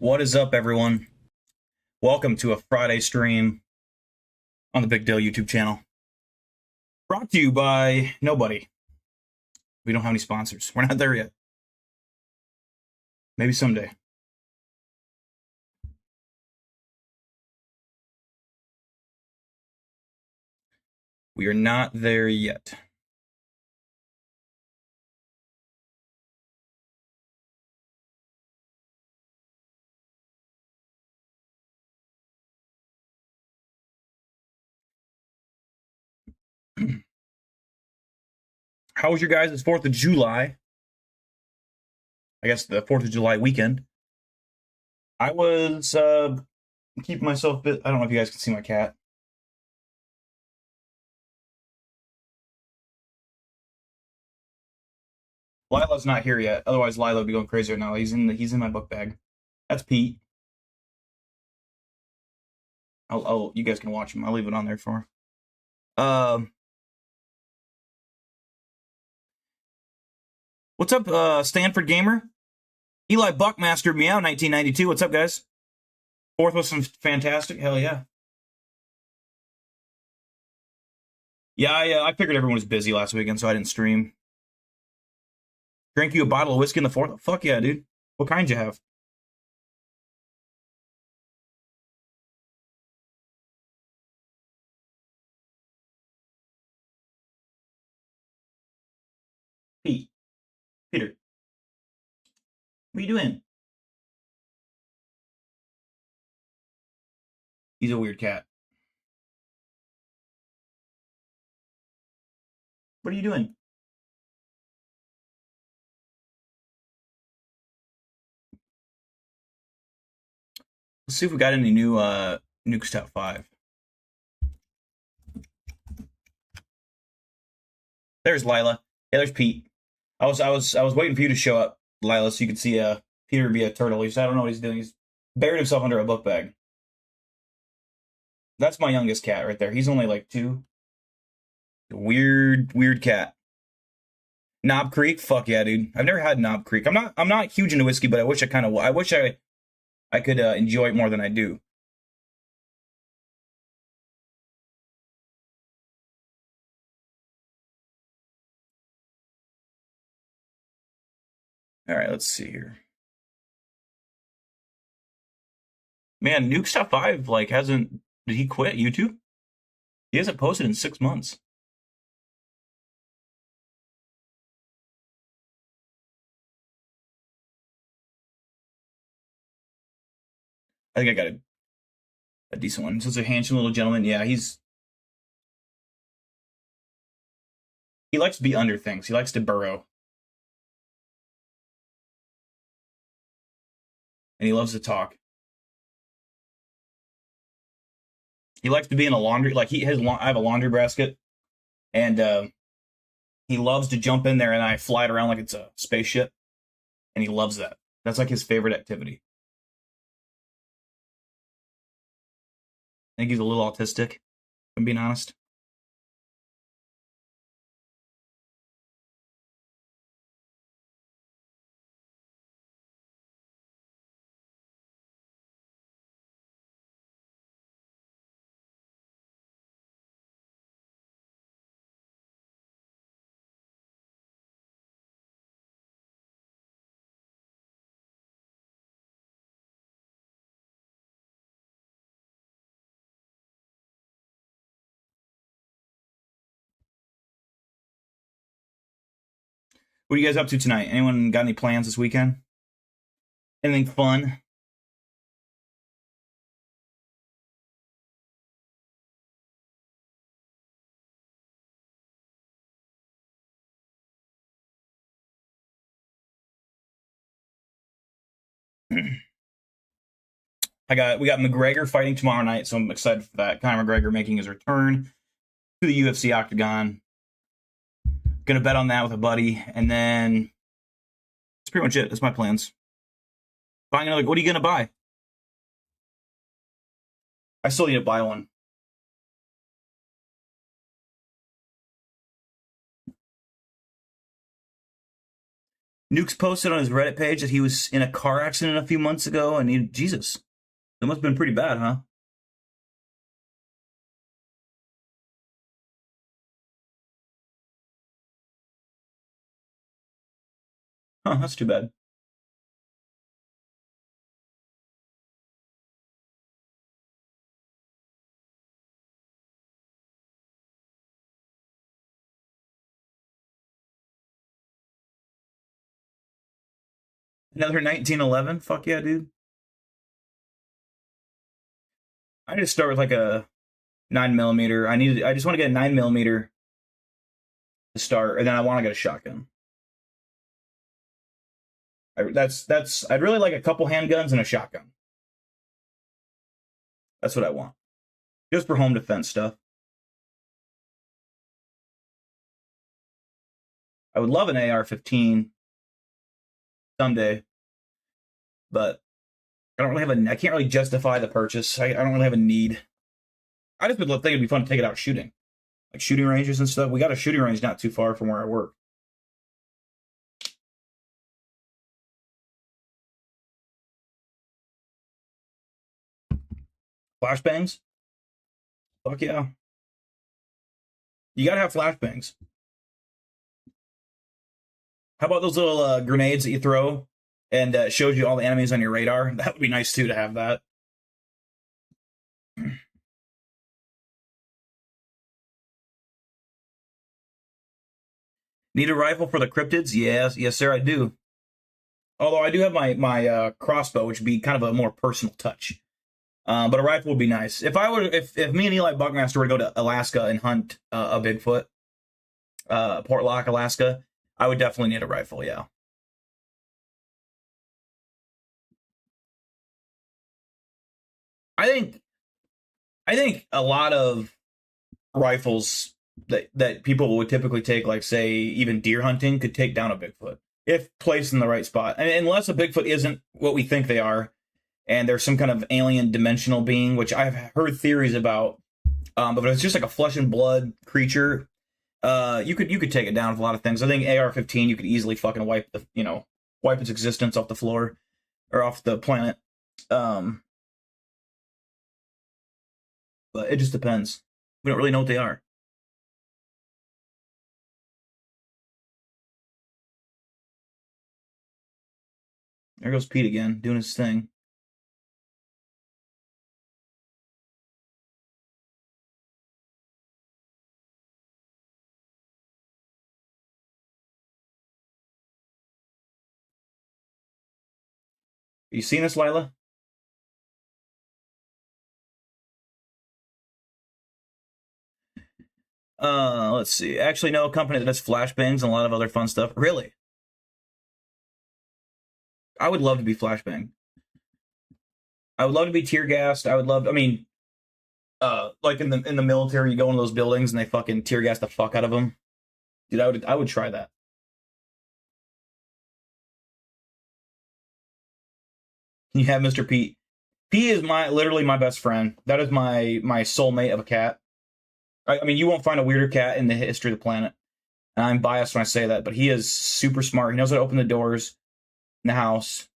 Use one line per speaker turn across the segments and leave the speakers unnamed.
What is up, everyone? Welcome to a Friday stream on the Big Deal YouTube channel. Brought to you by nobody. We don't have any sponsors. We're not there yet. Maybe someday. We are not there yet. How was your guys' 4th of July? I guess the 4th of July weekend. I was keeping myself busy. I don't know if you guys can see my cat. Lila's not here yet. Otherwise, Lila would be going crazy right now. He's in my book bag. That's Pete. You guys can watch him. I'll leave it on there for him. What's up, Stanford Gamer? Eli Buckmaster Meow 1992. What's up, guys? 4th was some fantastic. Hell yeah. Yeah, I figured everyone was busy last weekend, so I didn't stream. Drank you a bottle of whiskey in the 4th? Fuck yeah, dude. What kind you have? Pete. Peter. What are you doing? He's a weird cat. What are you doing? Let's see if we got any new Nukes Top 5. There's Lila. Yeah, there's Pete. I was waiting for you to show up, Lila, so you could see Peter be a turtle. I don't know what he's doing. He's buried himself under a book bag. That's my youngest cat right there. He's only like 2. Weird cat. Knob Creek, fuck yeah, dude. I've never had Knob Creek. I'm not huge into whiskey, but I wish I could enjoy it more than I do. All right, let's see here. Man, Nuke Top 5 like hasn't. Did he quit YouTube? He hasn't posted in 6 months. I think I got a decent one. So it's a handsome little gentleman. Yeah, he likes to be under things. He likes to burrow. And he loves to talk. He likes to be in a laundry, like I have a laundry basket, and he loves to jump in there, and I fly it around like it's a spaceship, and he loves that. That's like his favorite activity. I think he's a little autistic, if I'm being honest. What are you guys up to tonight? Anyone got any plans this weekend? Anything fun? We got McGregor fighting tomorrow night, so I'm excited for that. Conor McGregor making his return to the UFC octagon. Gonna bet on that with a buddy, and then that's pretty much it. That's my plans. Buying another. What are you gonna buy? I still need to buy one. Nuke's posted on his Reddit page that he was in a car accident a few months ago, and Jesus, it must have been pretty bad, huh? Huh, that's too bad. Another 1911? Fuck yeah, dude. I just start with like a 9mm. I just want to get a 9mm to start, and then I want to get a shotgun. I'd really like a couple handguns and a shotgun. That's what I want. Just for home defense stuff. I would love an AR-15 someday, but I can't really justify the purchase. I don't really have a need. I just would think it'd be fun to take it out shooting. Like shooting ranges and stuff. We got a shooting range not too far from where I work. Flashbangs? Fuck yeah. You gotta have flashbangs. How about those little grenades that you throw and shows you all the enemies on your radar? That would be nice too to have that. Need a rifle for the cryptids? Yes, sir, I do. Although I do have my crossbow, which would be kind of a more personal touch. But a rifle would be nice. If me and Eli Buckmaster were to go to Alaska and hunt a Bigfoot, Portlock, Alaska, I would definitely need a rifle. Yeah. I think a lot of rifles that people would typically take, like say even deer hunting, could take down a Bigfoot if placed in the right spot. And unless a Bigfoot isn't what we think they are, and there's some kind of alien dimensional being, which I've heard theories about. But if it's just like a flesh and blood creature, you could take it down with a lot of things. I think AR-15 you could easily fucking wipe its existence off the floor or off the planet. But it just depends. We don't really know what they are. There goes Pete again, doing his thing. You seen this, Lila? Let's see. Actually, no, a company that does flashbangs and a lot of other fun stuff. Really? I would love to be flashbang. I would love to be tear gassed. I mean, like in the military, you go into those buildings and they fucking tear gas the fuck out of them. Dude, I would try that. You have Mr. Pete. Pete is literally my best friend. That is my soulmate of a cat. I mean, you won't find a weirder cat in the history of the planet. And I'm biased when I say that, but he is super smart. He knows how to open the doors in the house.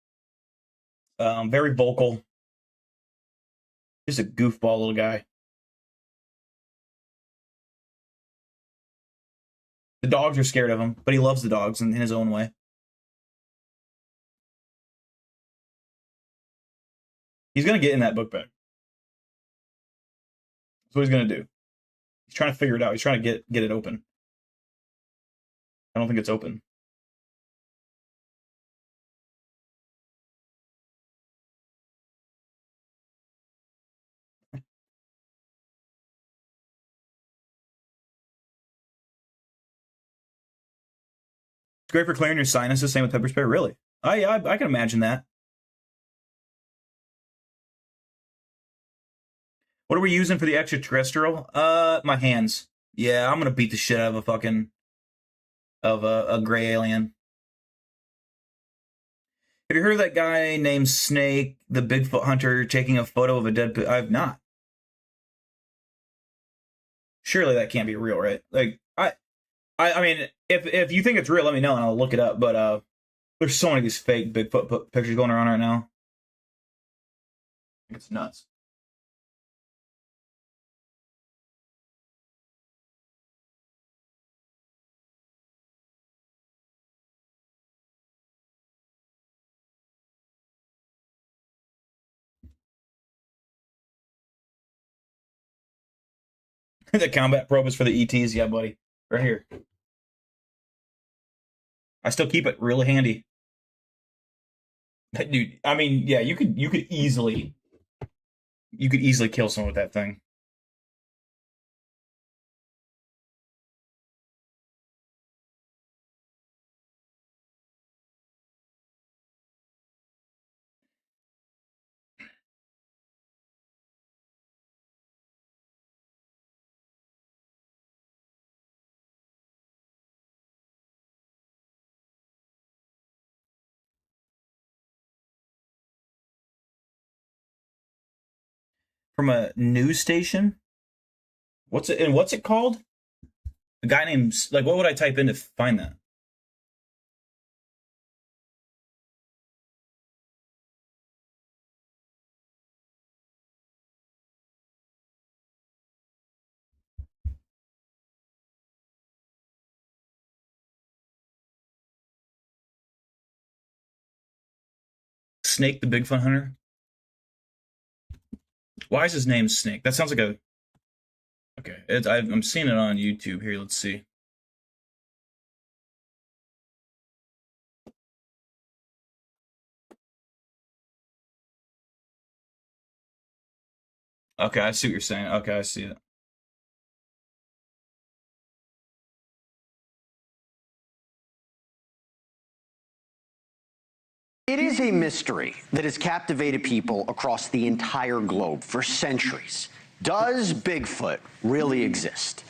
Very vocal. Just a goofball little guy. The dogs are scared of him, but he loves the dogs in his own way. He's gonna get in that book bag. That's what he's gonna do. He's trying to figure it out. He's trying to get it open. I don't think it's open. It's great for clearing your sinuses. Same with pepper spray. Really? I can imagine that. What are we using for the extraterrestrial? My hands. Yeah, I'm gonna beat the shit out of a gray alien. Have you heard of that guy named Snake, the Bigfoot hunter, taking a photo of a dead? I've not. Surely that can't be real, right? Like I mean, if you think it's real, let me know and I'll look it up. But There's so many of these fake Bigfoot pictures going around right now. It's nuts. The combat probe is for the ETs, yeah, buddy. Right here. I still keep it really handy. Dude, I mean, yeah, you could easily kill someone with that thing. From a news station? What's it called? A guy named, like, what would I type in to find that? Snake the Bigfoot Hunter? Why is his name Snake? That sounds like a... Okay, I'm seeing it on YouTube here. Let's see. Okay, I see what you're saying. Okay, I see it.
It is a mystery that has captivated people across the entire globe for centuries. Does Bigfoot really exist?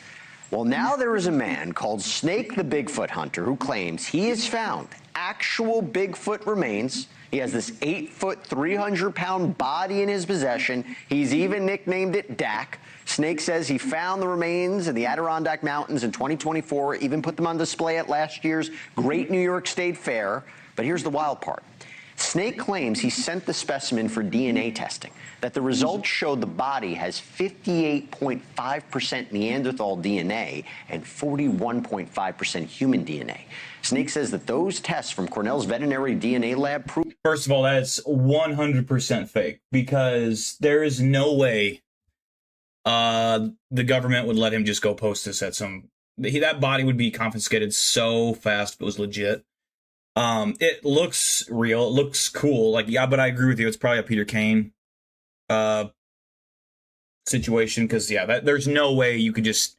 Well, now there is a man called Snake the Bigfoot Hunter who claims he has found actual Bigfoot remains. He has this 8-foot, 300-pound body in his possession. He's even nicknamed it Dak. Snake says he found the remains in the Adirondack Mountains in 2024, even put them on display at last year's Great New York State Fair. But here's the wild part. Snake claims he sent the specimen for DNA testing, that the results showed the body has 58.5% Neanderthal DNA and 41.5% human DNA. Snake says that those tests from Cornell's veterinary DNA lab prove...
First of all, that is 100% fake, because there is no way the government would let him just go post this at some... That body would be confiscated so fast if it was legit. It looks real. It looks cool. Like, yeah, but I agree with you. It's probably a Peter Kane situation, because yeah, there's no way you could just,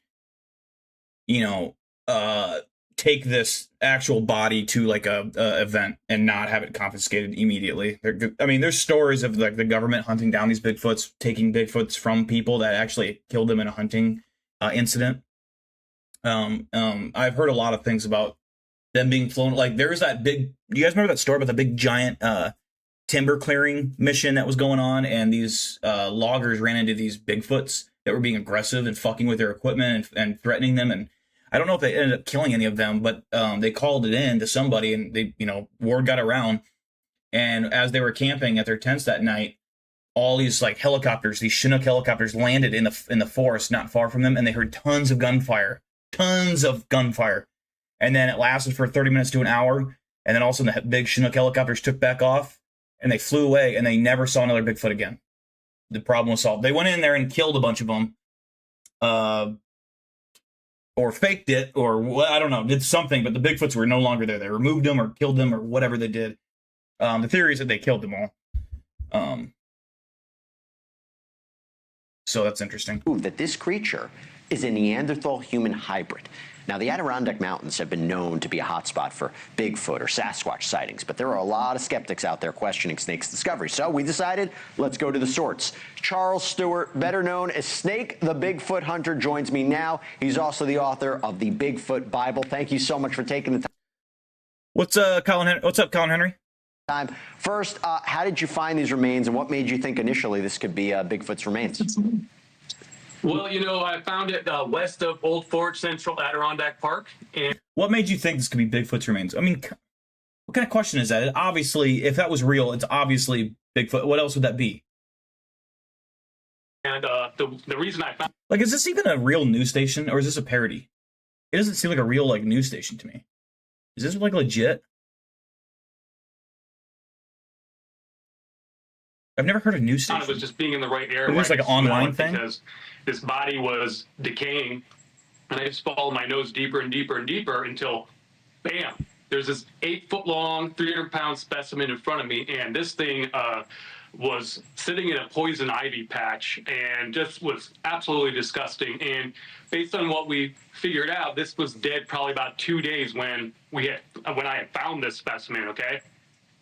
take this actual body to like a event and not have it confiscated immediately. I mean, there's stories of like the government hunting down these Bigfoots, taking Bigfoots from people that actually killed them in a hunting incident. I've heard a lot of things about them being flown. Like, there was that big... You guys remember that story about the big giant timber clearing mission that was going on, and these loggers ran into these Bigfoots that were being aggressive and fucking with their equipment and threatening them. And I don't know if they ended up killing any of them, but they called it in to somebody, and they, word got around. And as they were camping at their tents that night, all these like helicopters, these Chinook helicopters, landed in the forest not far from them, and they heard tons of gunfire. And then it lasted for 30 minutes to an hour. And then also the big Chinook helicopters took back off, and they flew away, and they never saw another Bigfoot again. The problem was solved. They went in there and killed a bunch of them, or faked it, or I don't know, did something, but the Bigfoots were no longer there. They removed them or killed them or whatever they did. The theory is that they killed them all. So that's interesting.
That this creature is a Neanderthal human hybrid. Now, the Adirondack Mountains have been known to be a hotspot for Bigfoot or Sasquatch sightings, but there are a lot of skeptics out there questioning Snake's discovery. So we decided, let's go to the source. Charles Stewart, better known as Snake the Bigfoot Hunter, joins me now. He's also the author of the Bigfoot Bible. Thank you so much for taking the time.
What's up, Colin Henry?
First, how did you find these remains, and what made you think initially this could be Bigfoot's remains?
Well, I found it west of Old Fort Central Adirondack Park. And
what made you think this could be Bigfoot's remains? I mean, What kind of question is that? It obviously, if that was real, it's obviously Bigfoot. What else would that be?
And the reason I found
Like, is this even a real news station, or is this a parody? It doesn't seem like a real like news station to me. Is this like legit? I've never heard of news station.
it was just being in the right area.
It was like an online thing?
Because this body was decaying, and I just followed my nose deeper and deeper and deeper until, bam, there's this 8-foot-long, 300-pound specimen in front of me, and this thing was sitting in a poison ivy patch and just was absolutely disgusting. And based on what we figured out, this was dead probably about 2 days when I had found this specimen, okay?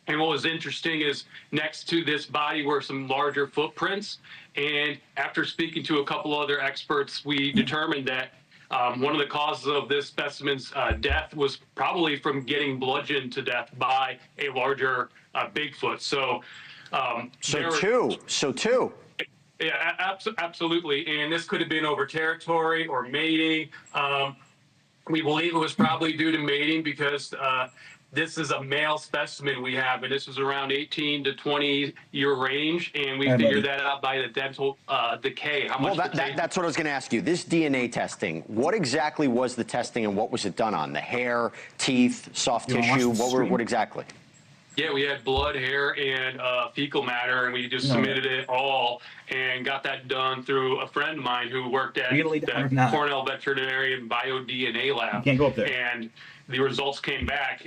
And what was interesting is next to this body were some larger footprints. And after speaking to a couple other experts, we determined that one of the causes of this specimen's death was probably from getting bludgeoned to death by a larger Bigfoot. So
two.
Yeah, absolutely. And this could have been over territory or mating. We believe it was probably due to mating because this is a male specimen we have, and this was around 18 to 20 year range, and we figured that out by the dental decay. How much?
Well, that's what I was going to ask you. This DNA testing, what exactly was the testing, and what was it done on? The hair, teeth, soft tissue? What exactly?
Yeah, we had blood, hair, and fecal matter, and we just submitted it all and got that done through a friend of mine who worked at the Cornell Veterinarian BioDNA Lab.
You can't go up there.
And the results came back,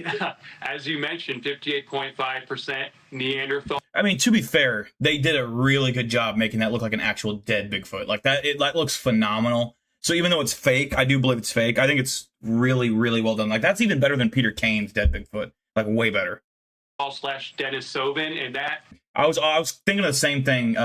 as you mentioned, 58.5% Neanderthal.
I mean, to be fair, they did a really good job making that look like an actual dead Bigfoot. Like that looks phenomenal. So even though it's fake, I do believe it's fake. I think it's really, really well done. Like that's even better than Peter Kane's dead Bigfoot. Like way better.
/ Denisovin, and that
I was thinking of the same thing,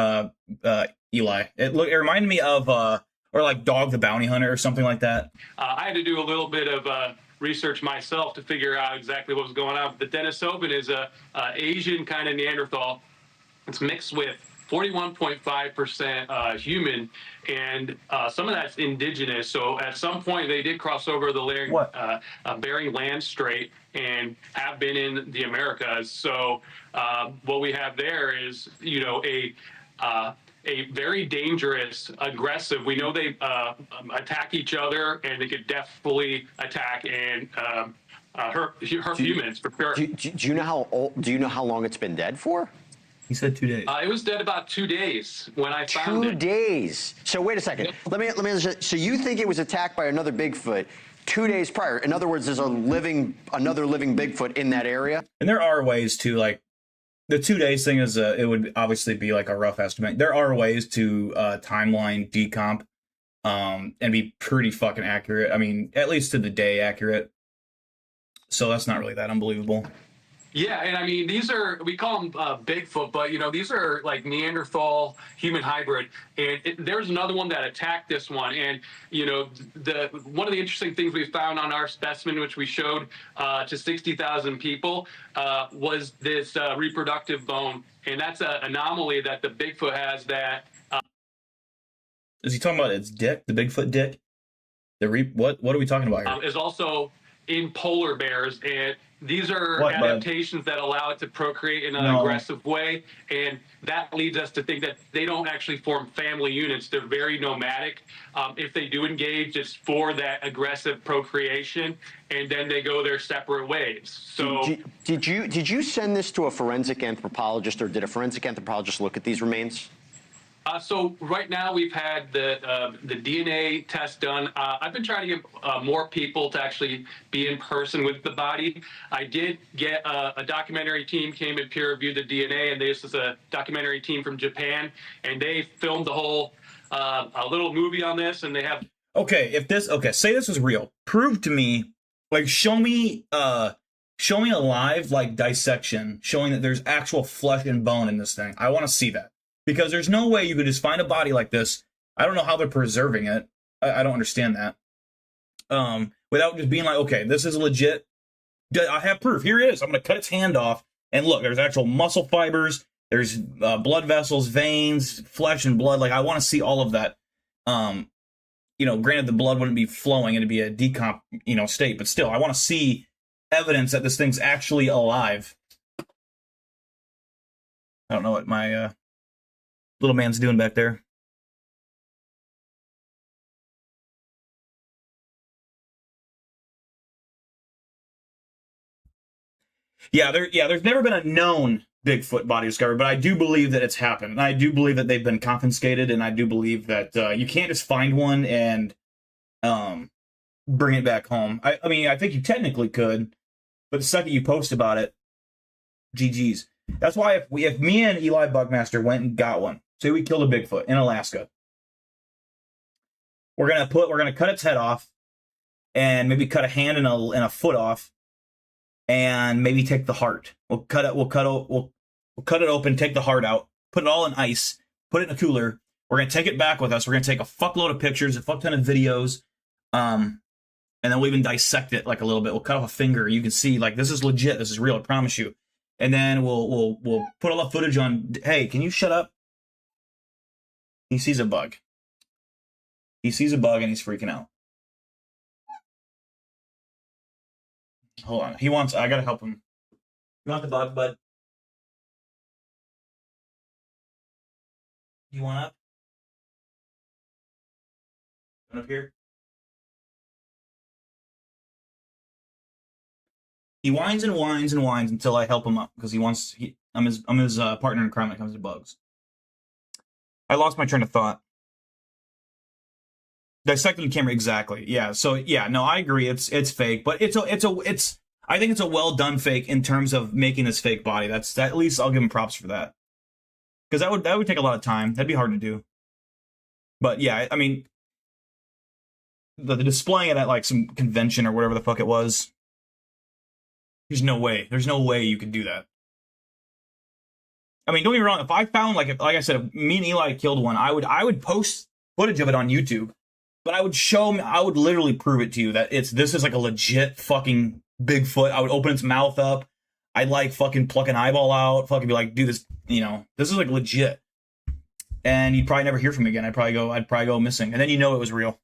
Eli. It reminded me of or like Dog the Bounty Hunter or something like that.
I had to do a little bit of research myself to figure out exactly what was going on. The Denisovin is a Asian kind of Neanderthal. It's mixed with 41.5% human, and some of that's indigenous. So at some point they did cross over the Bering Land Strait and have been in the Americas. So what we have there is, a very dangerous, aggressive. We know they attack each other, and they could definitely attack and hurt humans for sure.
Do you know how long it's been dead for?
He said 2 days.
It was dead about 2 days when I found it.
2 days. So wait a second.
Yep.
Let me. So you think it was attacked by another Bigfoot 2 days prior? In other words, there's another living Bigfoot in that area.
And there are ways to like. The 2 days thing is it would obviously be like a rough estimate. There are ways to timeline decomp and be pretty fucking accurate. I mean, at least to the day accurate. So that's not really that unbelievable.
Yeah, and I mean, we call them Bigfoot, but, these are like Neanderthal human hybrid. And there's another one that attacked this one. And, one of the interesting things we found on our specimen, which we showed to 60,000 people, was this reproductive bone. And that's an anomaly that the Bigfoot has that.
Is he talking about its dick, the Bigfoot dick? What are we talking about here?
Is also in polar bears, and these are adaptations that allow it to procreate in an aggressive way, and that leads us to think that they don't actually form family units. They're very nomadic. If they do engage, it's for that aggressive procreation, and then they go their separate ways. So,
did you send this to a forensic anthropologist, or did a forensic anthropologist look at these remains?
So right now we've had the DNA test done. I've been trying to get more people to actually be in person with the body. I did get a documentary team came and peer reviewed the DNA, and this is a documentary team from Japan, and they filmed the whole a little movie on this, and they have.
Okay, say this was real. Prove to me, like, show me a live like dissection showing that there's actual flesh and bone in this thing. I want to see that. Because there's no way you could just find a body like this. I don't know how they're preserving it. I don't understand that. Without just being like, okay, this is legit. I have proof. Here it is. I'm going to cut its hand off. And look, there's actual muscle fibers. There's blood vessels, veins, flesh, and blood. Like, I want to see all of that. Granted, the blood wouldn't be flowing. It'd be a decomp, state. But still, I want to see evidence that this thing's actually alive. I don't know what my little man's doing back there. There's never been a known Bigfoot body discovery, but I do believe that it's happened. And I do believe that they've been confiscated, and I do believe that you can't just find one and bring it back home. I mean, I think you technically could, but the second you post about it, GG's. That's why if me and Eli Buckmaster went and got one, say we killed a Bigfoot in Alaska, we're gonna cut its head off, and maybe cut a hand and a foot off, and maybe take the heart. We'll cut it open, take the heart out, put it all in ice, put it in a cooler. We're gonna take it back with us. We're gonna take a fuckload of pictures, a fuck ton of videos, and then we'll even dissect it like a little bit. We'll cut off a finger. You can see like this is legit. This is real. I promise you. And then we'll put all the footage on. Hey, can you shut up? He sees a bug. He sees a bug and he's freaking out. Hold on. I gotta help him. You want the bug, bud? You want up? Up here? He whines and whines and whines until I help him up because I'm his partner in crime when it comes to bugs. I lost my train of thought. Dissecting the camera, exactly. Yeah. So yeah, no, I agree. It's fake, but I think it's a well done fake in terms of making this fake body. That's at least I'll give him props for that. Because that would take a lot of time. That'd be hard to do. But yeah, I mean, the displaying it at like some convention or whatever the fuck it was. There's no way. There's no way you could do that. I mean, don't get me wrong. If I found like I said, if me and Eli killed one, I would post footage of it on YouTube. But I would literally prove it to you that this is like a legit fucking Bigfoot. I would open its mouth up. I'd like fucking pluck an eyeball out. Fucking be like, dude, this is like legit. And you'd probably never hear from me again. I'd probably go missing. And then it was real.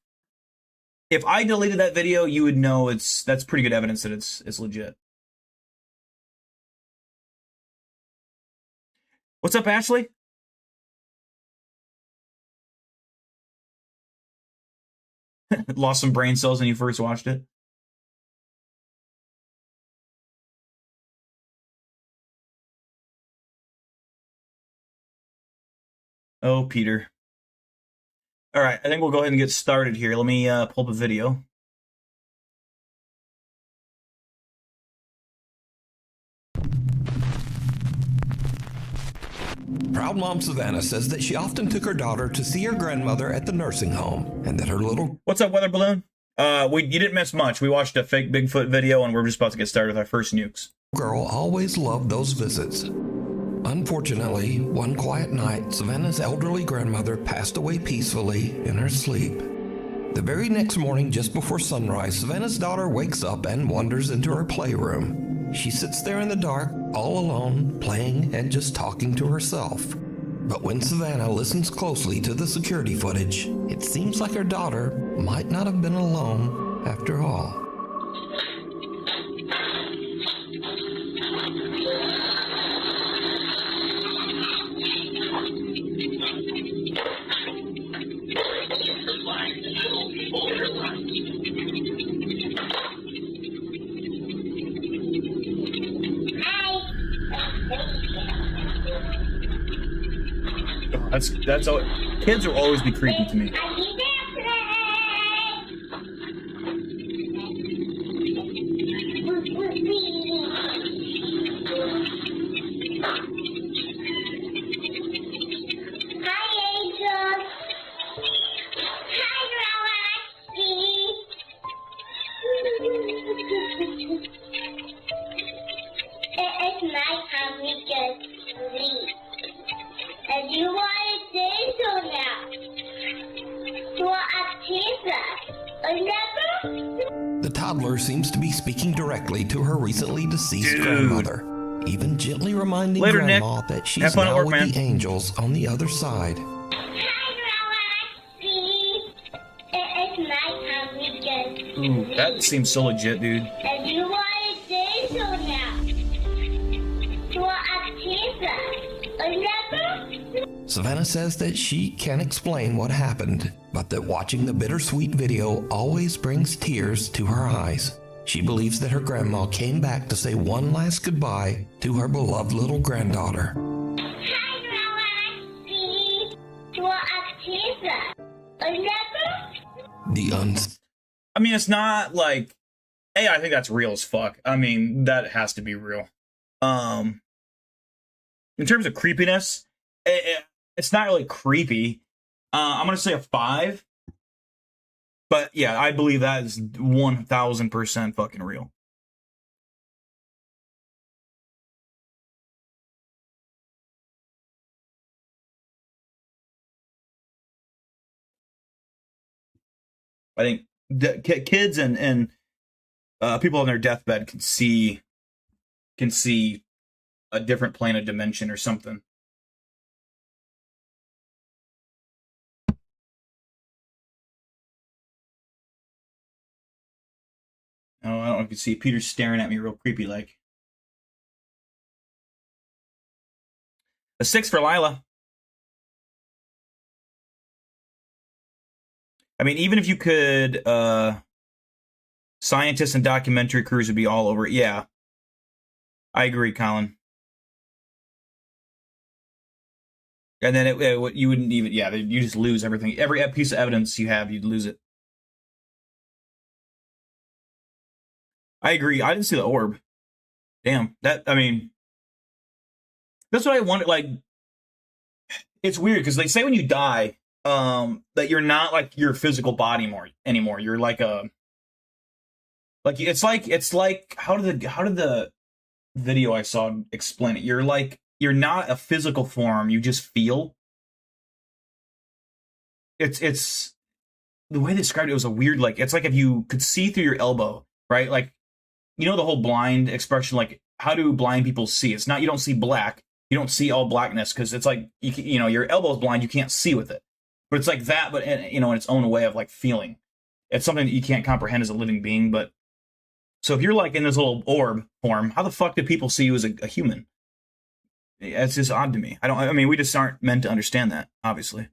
If I deleted that video, you would know that's pretty good evidence that it's legit. What's up, Ashley? Lost some brain cells when you first watched it. Oh, Peter. All right, I think we'll go ahead and get started here. Let me pull up a video.
Proud mom Savannah says that she often took her daughter to see her grandmother at the nursing home, and that her little...
What's up, Weather Balloon? You didn't miss much. We watched a fake Bigfoot video, and we're just about to get started with our first nukes.
Girl always loved those visits. Unfortunately, one quiet night, Savannah's elderly grandmother passed away peacefully in her sleep. The very next morning, just before sunrise, Savannah's daughter wakes up and wanders into her playroom. She sits there in the dark, all alone, playing and just talking to herself. But when Savannah listens closely to the security footage, it seems like her daughter might not have been alone after all.
That's all. Kids will always be creepy to me.
The toddler seems to be speaking directly to her recently deceased grandmother, even gently reminding
Later,
Grandma
Nick.
that she's
Have fun at
now
work,
with
man.
the angels on the other side.
Ooh, that seems so legit, dude.
And you want to
Savannah says that she can't explain what happened, but that watching the bittersweet video always brings tears to her eyes. She believes that her grandma came back to say one last goodbye to her beloved little granddaughter.
I mean, it's not like, hey, I think that's real as fuck. I mean, that has to be real. In terms of creepiness, it's not really creepy. I'm gonna say a 5. But yeah, I believe that is 1000% fucking real. I think kids and people on their deathbed can see a different plane of dimension or something. Oh, I don't know if you can see Peter's staring at me real creepy like. A 6 for Lila. I mean, even if you could, scientists and documentary crews would be all over it. Yeah. I agree, Colin. And then you wouldn't even, yeah, you just lose everything. Every piece of evidence you have, you'd lose it. I agree. I didn't see the orb. Damn. I mean, that's what I wanted. Like, it's weird because they say when you die, that you're not like your physical body anymore. You're like it's like how did the video I saw explain it? You're not a physical form. You just feel. It's the way they described it was a weird, like, it's like if you could see through your elbow, right? Like, you know, the whole blind expression, like, how do blind people see? It's not, you don't see black. You don't see all blackness because it's like, you know, your elbow's blind. You can't see with it. But it's like that, but, you know, in its own way of like feeling. It's something that you can't comprehend as a living being. But so if you're like in this little orb form, how the fuck do people see you as a human? It's just odd to me. I mean, we just aren't meant to understand that, obviously.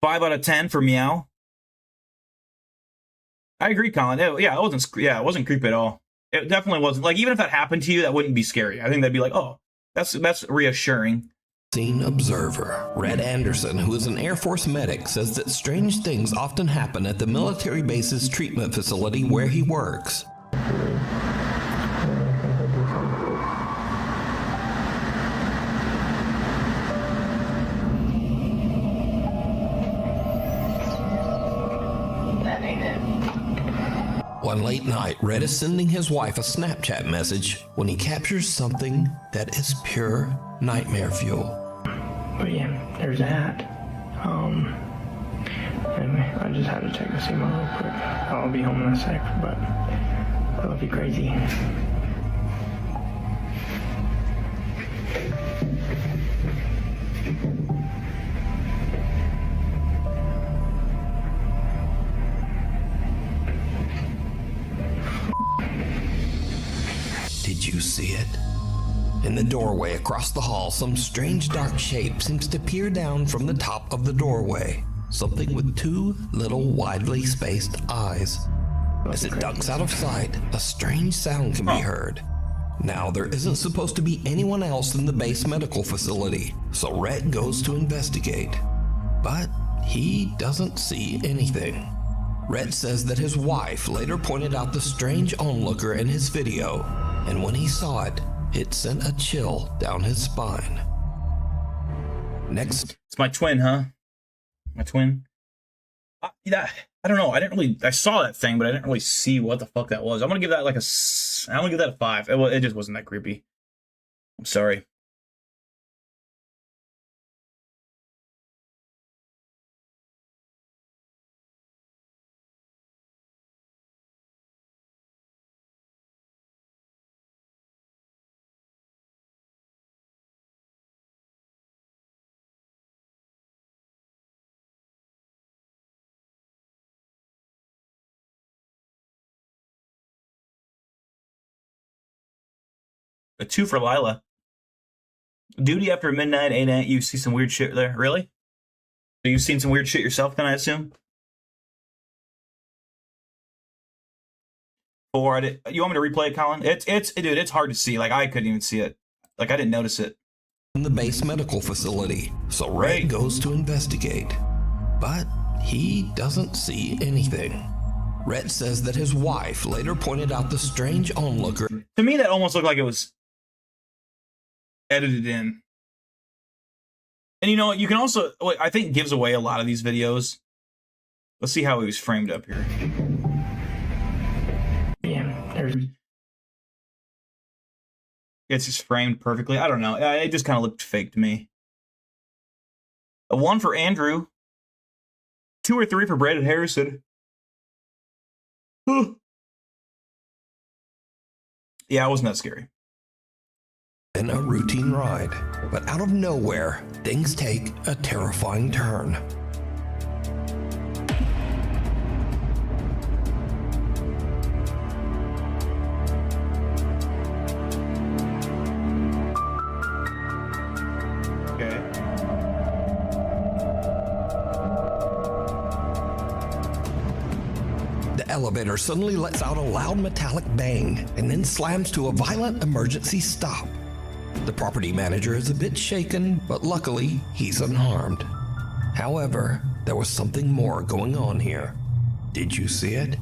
5 out of 10 for Meow. I agree, Colin. It wasn't creepy at all. It definitely wasn't. Like, even if that happened to you, that wouldn't be scary. I think that'd be like, oh, that's reassuring.
Scene observer Red Anderson, who is an Air Force medic, says that strange things often happen at the military base's treatment facility where he works. One late night, Red is sending his wife a Snapchat message when he captures something that is pure nightmare fuel.
But yeah, there's that. Anyway, I just had to check the SEMA real quick. I'll be home in a sec, but I love you crazy.
Did you see it? In the doorway across the hall, some strange dark shape seems to peer down from the top of the doorway. Something with 2 little widely spaced eyes. As it ducks out of sight, a strange sound can be heard. Now, there isn't supposed to be anyone else in the base medical facility, so Red goes to investigate. But he doesn't see anything. Red says that his wife later pointed out the strange onlooker in his video, and when he saw it, it sent a chill down his spine. Next.
It's my twin, huh? My twin? I don't know. I saw that thing, but I didn't really see what the fuck that was. I'm gonna give that a 5. It just wasn't that creepy. I'm sorry. A 2 for Lila. Duty after midnight, 8 you see some weird shit there. Really? So you've seen some weird shit yourself, then I assume? 4, you want me to replay it, Colin? Dude, it's hard to see. Like, I couldn't even see it. Like, I didn't notice it.
In the base medical facility, so Ray goes to investigate. But he doesn't see anything. Rhett says that his wife later pointed out the strange onlooker.
To me, that almost looked like it was edited in. And you know, you can also, what I think gives away a lot of these videos. Let's see how he was framed up here.
Yeah, there's...
It's just framed perfectly. I don't know. It just kind of looked fake to me. A 1 for Andrew. 2 or 3 for Brandon Harrison. Yeah, it wasn't that scary.
In a routine ride, but out of nowhere, things take a terrifying turn. The elevator suddenly lets out a loud metallic bang and then slams to a violent emergency stop. The property manager is a bit shaken, but luckily he's unharmed. However, there was something more going on here. Did you see it?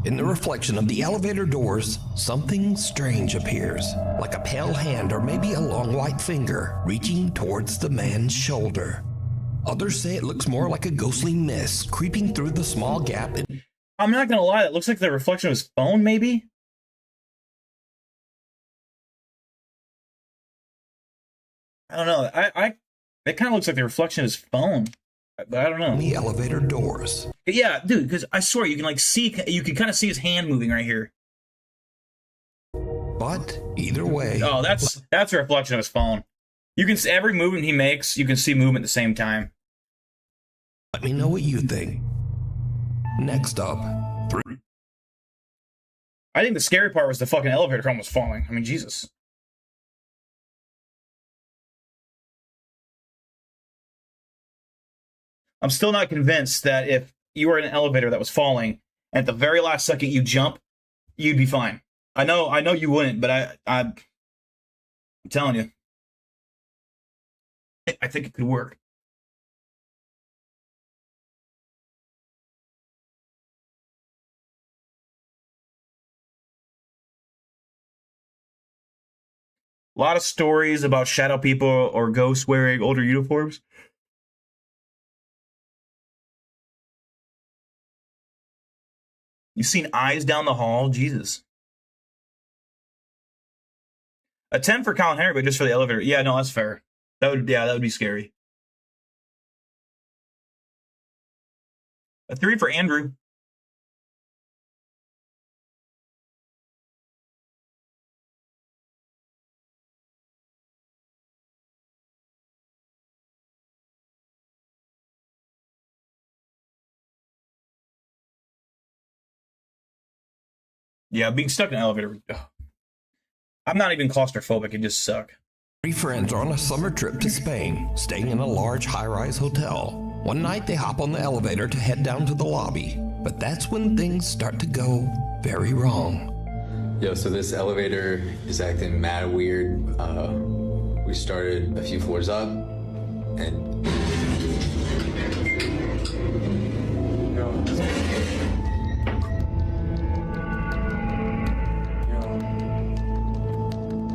In the reflection of the elevator doors, something strange appears, like a pale hand or maybe a long white finger reaching towards the man's shoulder. Others say it looks more like a ghostly mist creeping through the small gap.
I'm not gonna lie, that looks like the reflection of his phone, maybe? I don't know. It kind of looks like the reflection of his phone, but I don't know.
The elevator doors.
Yeah, dude, because I swear you can like see, you can kind of see his hand moving right here.
But either way.
Oh, that's a reflection of his phone. You can see every movement he makes. You can see movement at the same time.
Let me know what you think. Next up, 3.
I think the scary part was the fucking elevator almost falling. I mean, Jesus. I'm still not convinced that if you were in an elevator that was falling, and at the very last second you jump, you'd be fine. I know you wouldn't, but I'm telling you, I think it could work. A lot of stories about shadow people or ghosts wearing older uniforms. You've seen eyes down the hall? Jesus. A 10 for Colin Henry, but just for the elevator. Yeah, no, that's fair. That would be scary. A 3 for Andrew. Yeah, being stuck in an elevator. Ugh. I'm not even claustrophobic. It just suck.
3 friends are on a summer trip to Spain, staying in a large high-rise hotel. One night they hop on the elevator to head down to the lobby, but that's when things start to go very wrong.
Yo, so this elevator is acting mad weird. We started a few floors up, and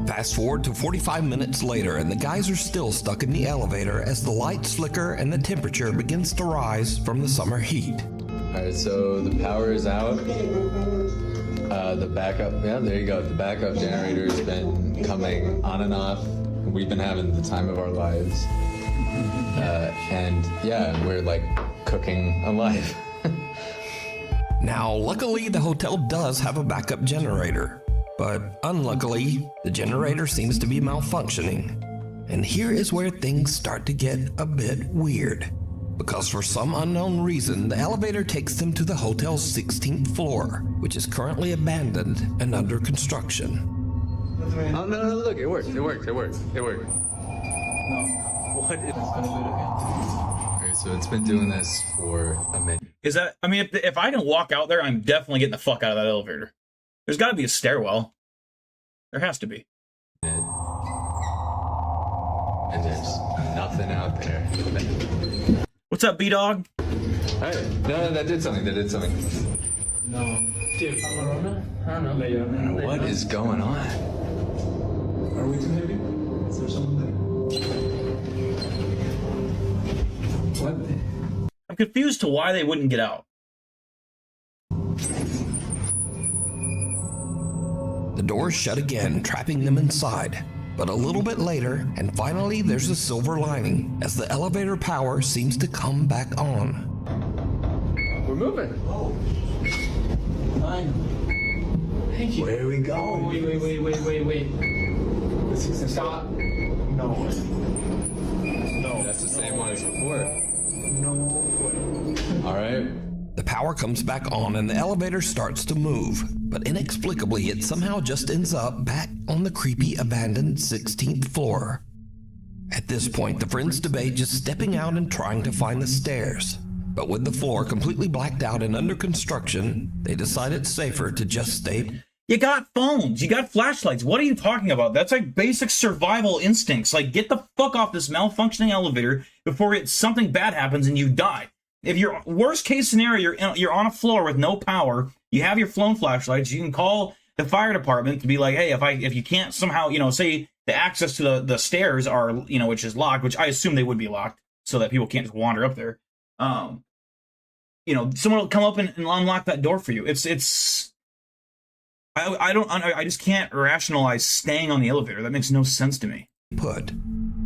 Fast forward to 45 minutes later, and the guys are still stuck in the elevator as the lights flicker and the temperature begins to rise from the summer heat.
all right, so the power is out. The backup, yeah, there you go. The backup generator has been coming on and off. We've been having the time of our lives. And yeah, we're like cooking alive.
Now, luckily, the hotel does have a backup generator. But unluckily, the generator seems to be malfunctioning. And here is where things start to get a bit weird. Because for some unknown reason, the elevator takes them to the hotel's 16th floor, which is currently abandoned and under construction.
Oh, no, look, it worked. What is... Okay, so it's been doing this for a minute.
Is that, I mean, if I can walk out there, I'm definitely getting the fuck out of that elevator. There's got to be a stairwell. There has to be.
And there's nothing out there.
What's up, B-Dog?
Hey, no, that did something.
No. Dude, I don't know.
What is going on?
Are we too heavy? Is there someone there? What?
I'm confused to why they wouldn't get out.
The doors shut again, trapping them inside. But a little bit later, and finally there's a silver lining, as the elevator power seems to come back on.
We're moving.
Oh. Fine.
Thank you.
Where are we going?
Wait. Stop.
No.
That's the same one as before.
No.
All right.
The power comes back on and the elevator starts to move, but inexplicably it somehow just ends up back on the creepy abandoned 16th floor. At this point, the friends debate just stepping out and trying to find the stairs. But with the floor completely blacked out and under construction, they decide it's safer to just stay.
You got phones. You got flashlights. What are you talking about? That's like basic survival instincts. Like, get the fuck off this malfunctioning elevator before something bad happens and you die. If your worst case scenario, you're on a floor with no power, you have your phone flashlights, you can call the fire department to be like, hey, if you can't somehow, say the access to the stairs are, which is locked, which I assume they would be locked so that people can't just wander up there. Someone will come up and unlock that door for you. I just can't rationalize staying on the elevator. That makes no sense to me.
Put.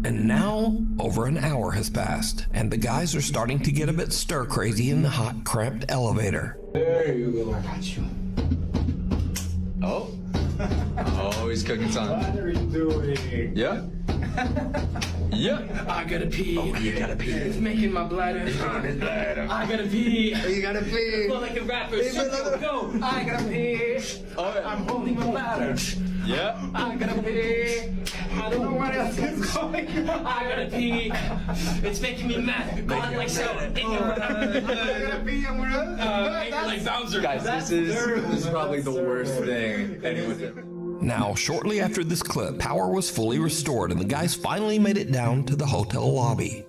And now, over an hour has passed, and the guys are starting to get a bit stir-crazy in the hot, cramped elevator.
There you go. I got you.
Oh, he's cooking
What
something.
are you doing?
Yeah.
I gotta pee.
Oh, you gotta pee.
It's making my bladder. I gotta pee.
You gotta pee.
Feel like a rapper. Go. I gotta pee.
Oh, yeah.
I'm holding my bladder.
Yeah.
I gotta pee. I don't know what else is going on. I gotta pee. It's making me mad. Going like so. Like Bowser.
Guys, this is probably the worst thing anyone.
Now, shortly after this clip, power was fully restored and the guys finally made it down to the hotel lobby.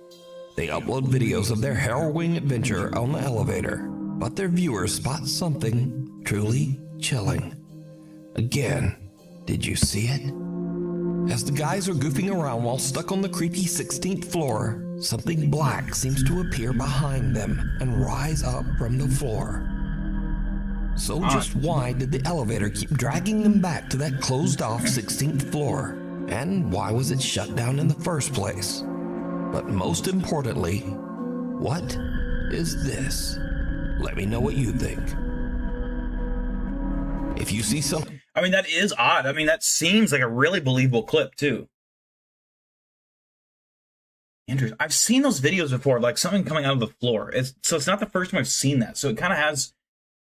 They upload videos of their harrowing adventure on the elevator, but their viewers spot something truly chilling. Again, did you see it? As the guys are goofing around while stuck on the creepy 16th floor, something black seems to appear behind them and rise up from the floor. So just why did the elevator keep dragging them back to that closed-off 16th floor? And why was it shut down in the first place? But most importantly, what is this? Let me know what you think. If you see something...
I mean, that is odd. I mean, that seems like a really believable clip, too. Interesting. I've seen those videos before, like something coming out of the floor. So it's not the first time I've seen that. So it kind of has...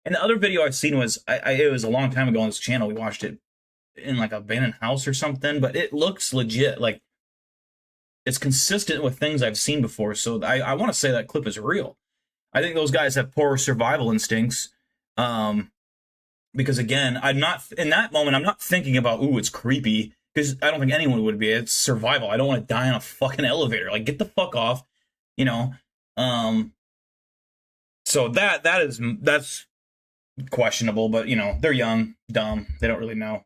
And the other video I've seen was, it was a long time ago on this channel. We watched it in like a abandoned house or something, but it looks legit. Like, it's consistent with things I've seen before. So I want to say that clip is real. I think those guys have poor survival instincts. Because again, in that moment, I'm not thinking about, ooh, it's creepy. Because I don't think anyone would be. It's survival. I don't want to die on a fucking elevator. Like, get the fuck off, So that's questionable, but they're young, dumb, they don't really know.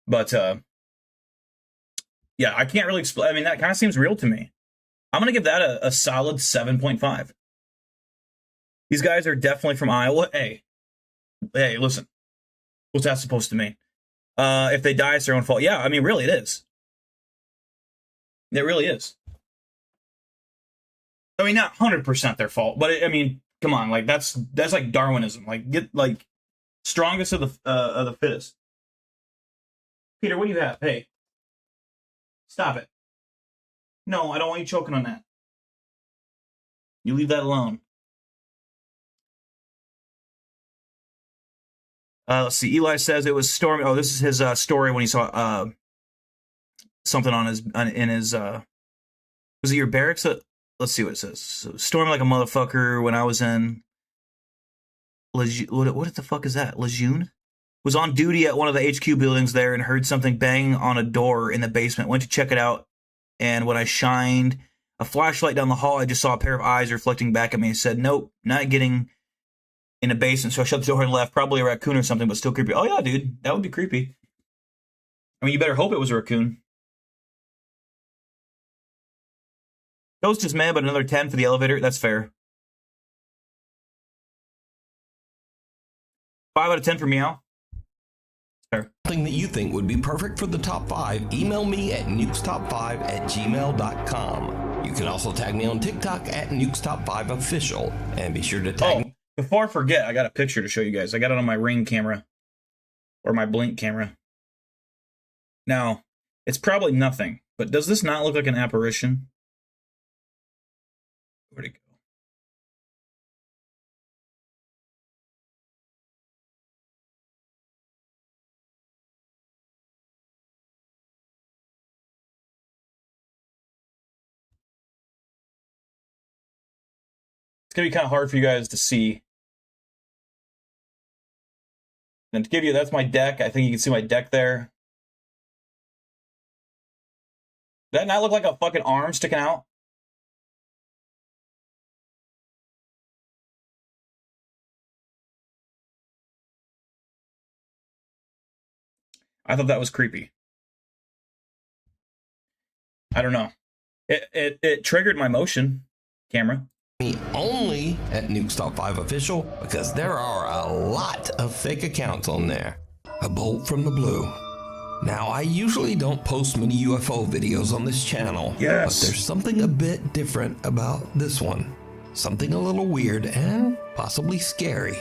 But yeah, I can't really explain. I mean, that kind of seems real to me. I'm gonna give that a solid 7.5. These guys are definitely from Iowa. Hey, listen, what's that supposed to mean? If they die, it's their own fault. Yeah, I mean, really, it is. It really is. I mean, not 100% their fault, but I mean, come on, like that's like Darwinism. Like, get like strongest of the fittest. Peter, what do you have? Hey, stop it. No, I don't want you choking on that. You leave that alone. Let's see. Eli says it was stormy. Oh, this is his story when he saw something on his in his was it your barracks? Let's see what it says. So, storm like a motherfucker when I was in what the fuck is that? Lejeune? Was on duty at one of the HQ buildings there and heard something bang on a door in the basement. Went to check it out, and when I shined a flashlight down the hall, I just saw a pair of eyes reflecting back at me and said, nope, not getting in a basement. So I shut the door and left. Probably a raccoon or something, but still creepy. Oh yeah, dude, that would be creepy. I mean, you better hope it was a raccoon. Ghost is mad, but another 10 for the elevator. That's fair. 5 out of 10 for Meow. Fair.
Something that you think would be perfect for the top 5, email me at nukestop5@gmail.com. You can also tag me on TikTok at nukestop5official, and be sure to tag me.
Before I forget, I got a picture to show you guys. I got it on my Ring camera, or my Blink camera. Now, it's probably nothing, but does this not look like an apparition? Where'd it go? It's going to be kind of hard for you guys to see. And to give you, that's my deck. I think you can see my deck there. Does that not look like a fucking arm sticking out? I thought that was creepy. I don't know. It triggered my motion camera.
Me only at nukestop5official, because there are a lot of fake accounts on there. A bolt from the blue. Now, I usually don't post many UFO videos on this channel,
yes,
but there's something a bit different about this one. Something a little weird and possibly scary.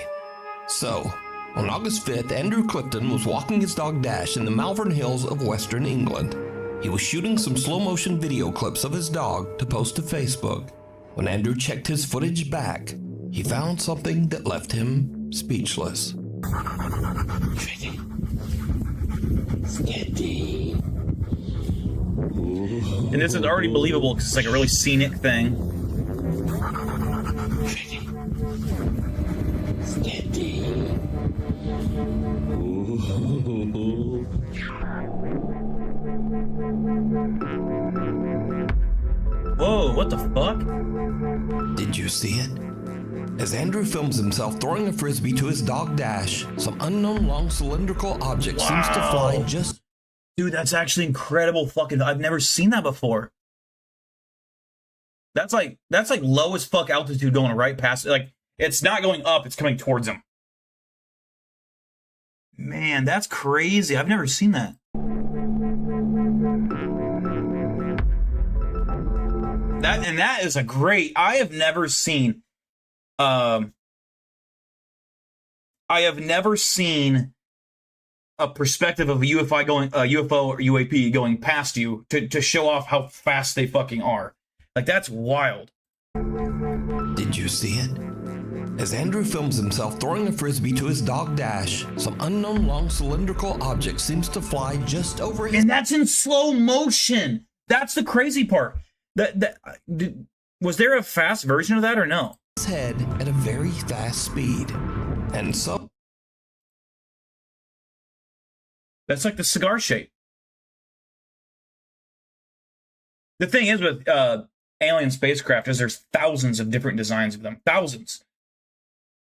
So, on August 5th, Andrew Clifton was walking his dog Dash in the Malvern Hills of Western England. He was shooting some slow-motion video clips of his dog to post to Facebook. When Andrew checked his footage back, he found something that left him speechless.
Steady.
And this is already believable because it's like a really scenic thing.
Steady.
Whoa, what the fuck?
Did you see it? As Andrew films himself throwing a frisbee to his dog Dash, some unknown long cylindrical object seems to fly just...
Dude, that's actually incredible fucking... I've never seen that before. That's like low as fuck altitude going right past... Like, it's not going up, it's coming towards him. Man, that's crazy. I've never seen that. That is a great... I have never seen... I have never seen a perspective of a UFO or UAP going past you to show off how fast they fucking are. Like, that's wild.
Did you see it? As Andrew films himself throwing a frisbee to his dog Dash, some unknown long cylindrical object seems to fly just over his...
And that's in slow motion. That's the crazy part. Was there a fast version of that or no?
Head at a very fast speed. And so...
That's like the cigar shape. The thing is with alien spacecraft is there's thousands of different designs of them. Thousands.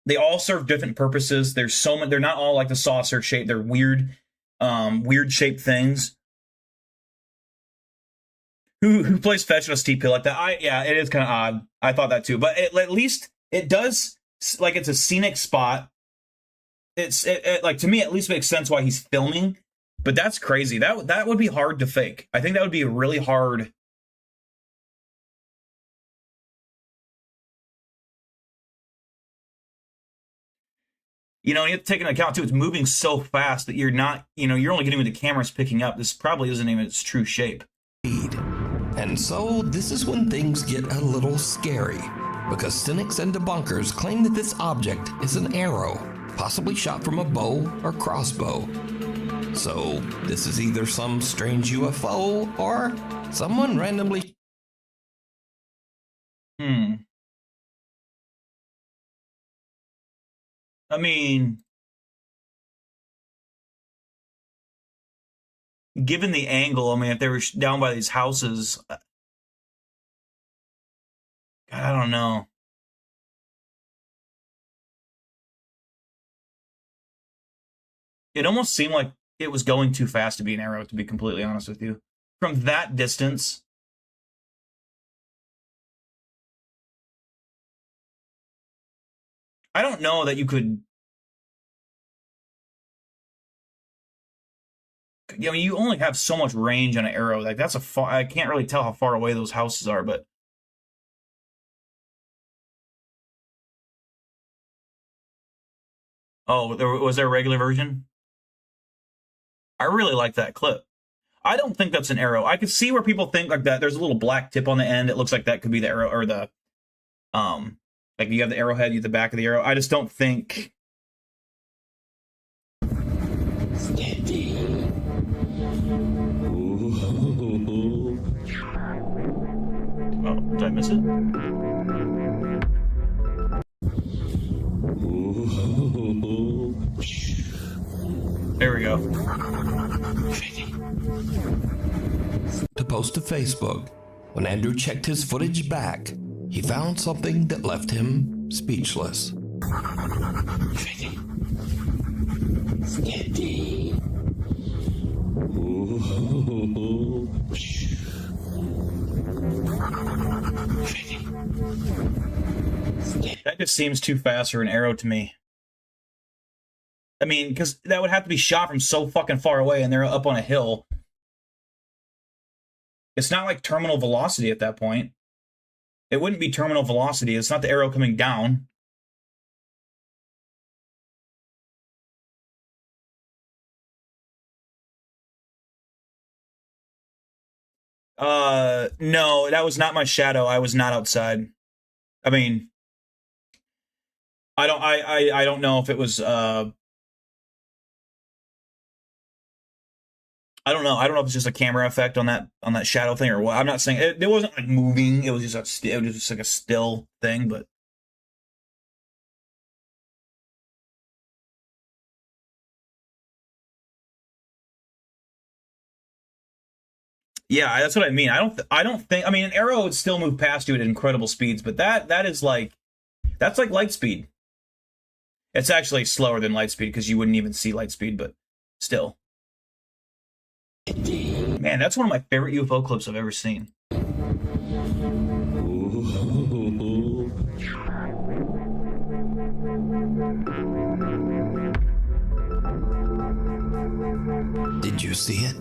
They all serve different purposes. There's so many. They're not all like the saucer shape. They're weird shaped things. Who plays fetch on a steep hill like that? Yeah, it is kind of odd. I thought that too, but at least it does, like, it's a scenic spot. It like, to me, at least makes sense why he's filming. But that's crazy. That would be hard to fake. I think that would be really hard. You know, you have to take into account too, it's moving so fast that you're not, you're only getting what the camera's picking up. This probably isn't even its true shape.
And so this is when things get a little scary, because cynics and debunkers claim that this object is an arrow, possibly shot from a bow or crossbow. So this is either some strange UFO or someone randomly.
I mean, given the angle, I mean, if they were down by these houses, God, I don't know. It almost seemed like it was going too fast to be an arrow, to be completely honest with you. From that distance, I don't know that you could. I mean, you only have so much range on an arrow. Like that's a far. I can't really tell how far away those houses are, but oh, was there a regular version? I really like that clip. I don't think that's an arrow. I could see where people think like that. There's a little black tip on the end. It looks like that could be the arrow or the like you have the arrowhead, you have the back of the arrow. I just don't think.
Steady.
Oh, did I miss it? There we go.
To post to Facebook. When Andrew checked his footage back, he found something that left him speechless.
Steady.
That just seems too fast for an arrow to me. I mean, because that would have to be shot from so fucking far away, and they're up on a hill. It's not like terminal velocity at that point. It wouldn't be terminal velocity. It's not the arrow coming down. No, that was not my shadow. I was not outside. I mean, I don't know if it was I don't know. I don't know if it's just a camera effect on that shadow thing or what. I'm not saying it wasn't like moving. It was just like a still thing, but yeah, that's what I mean. I don't think. I mean, an arrow would still move past you at incredible speeds, but that is like that's like light speed. It's actually slower than light speed because you wouldn't even see light speed, but still. Man, that's one of my favorite UFO clips I've ever seen.
Did you see it?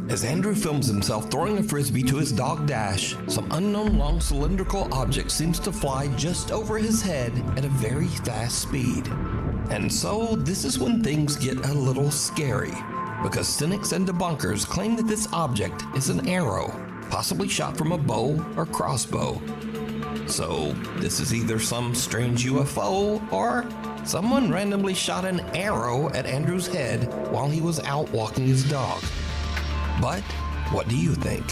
As Andrew films himself throwing a frisbee to his dog Dash, some unknown long cylindrical object seems to fly just over his head at a very fast speed. And so this is when things get a little scary, because cynics and debunkers claim that this object is an arrow, possibly shot from a bow or crossbow. So this is either some strange UFO or someone randomly shot an arrow at Andrew's head while he was out walking his dog. But what do you think?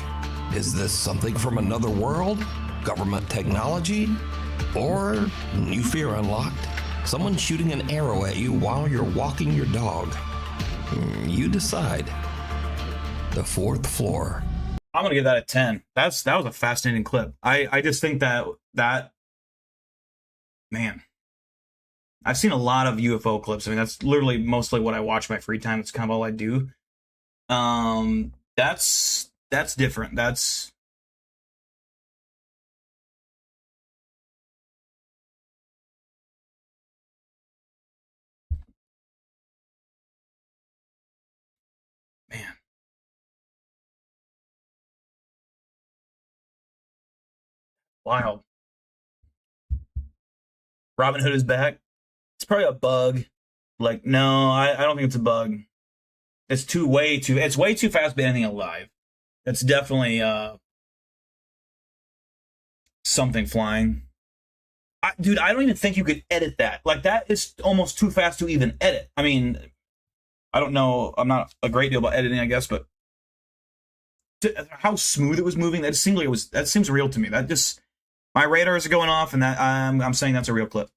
Is this something from another world? Government technology? Or, new fear unlocked, someone shooting an arrow at you while you're walking your dog? You decide. The fourth floor.
I'm gonna give that a 10. That was a fascinating clip. I just think that man, I've seen a lot of UFO clips. I mean, that's literally mostly what I watch in my free time. It's kind of all I do. That's different. That's man. Wild. Robin Hood is back. It's probably a bug. Like, no, I don't think it's a bug. It's way too fast to be anything alive. It's definitely something flying. Dude, I don't even think you could edit that. Like, that is almost too fast to even edit. I mean, I don't know. I'm not a great deal about editing, I guess, but how smooth it was moving, that seemed like that seems real to me. That just, my radars are going off, and that I'm saying that's a real clip.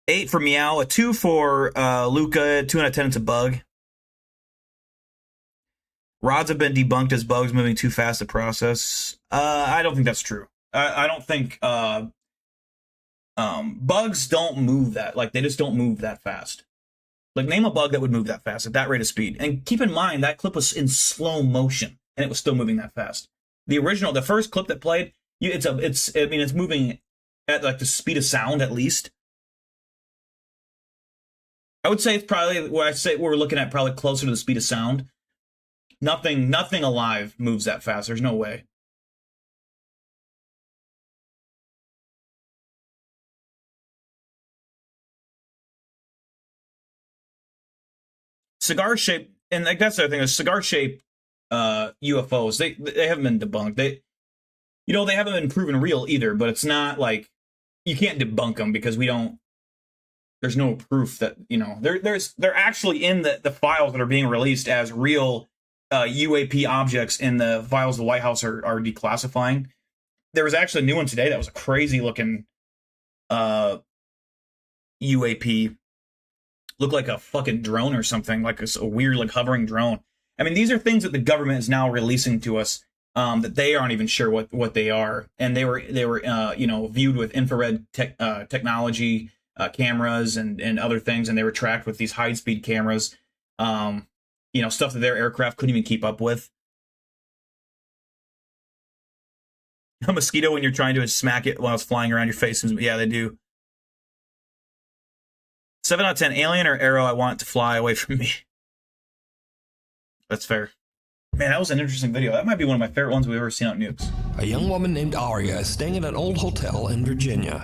8 for Meow, a 2 for Luca, 2 out of 10, it's a bug. Rods have been debunked as bugs moving too fast to process. I don't think that's true. I don't think bugs don't move that, like, they just don't move that fast. Like, name a bug that would move that fast at that rate of speed. And keep in mind, that clip was in slow motion, and it was still moving that fast. The first clip that played, it's moving at, like, the speed of sound, at least. I would say it's probably, we're looking at probably closer to the speed of sound. Nothing alive moves that fast. There's no way. Cigar-shaped, and like that's the other thing, is cigar-shaped UFOs, they haven't been debunked. They haven't been proven real either, but it's not like, you can't debunk them because there's no proof that, they're actually in the files that are being released as real UAP objects in the files the White House are declassifying. There was actually a new one today that was a crazy looking UAP. Looked like a fucking drone or something, like a weird, like, hovering drone. I mean, these are things that the government is now releasing to us that they aren't even sure what they are, and they were viewed with infrared technology, cameras and other things, and they were tracked with these high-speed cameras, stuff that their aircraft couldn't even keep up with. A mosquito, when you're trying to smack it while it's flying around your face, yeah, they do. 7 out of 10, alien or arrow, I want it to fly away from me. That's fair. Man, that was an interesting video. That might be one of my favorite ones we've ever seen on Nukes.
A young woman named Aria is staying at an old hotel in Virginia.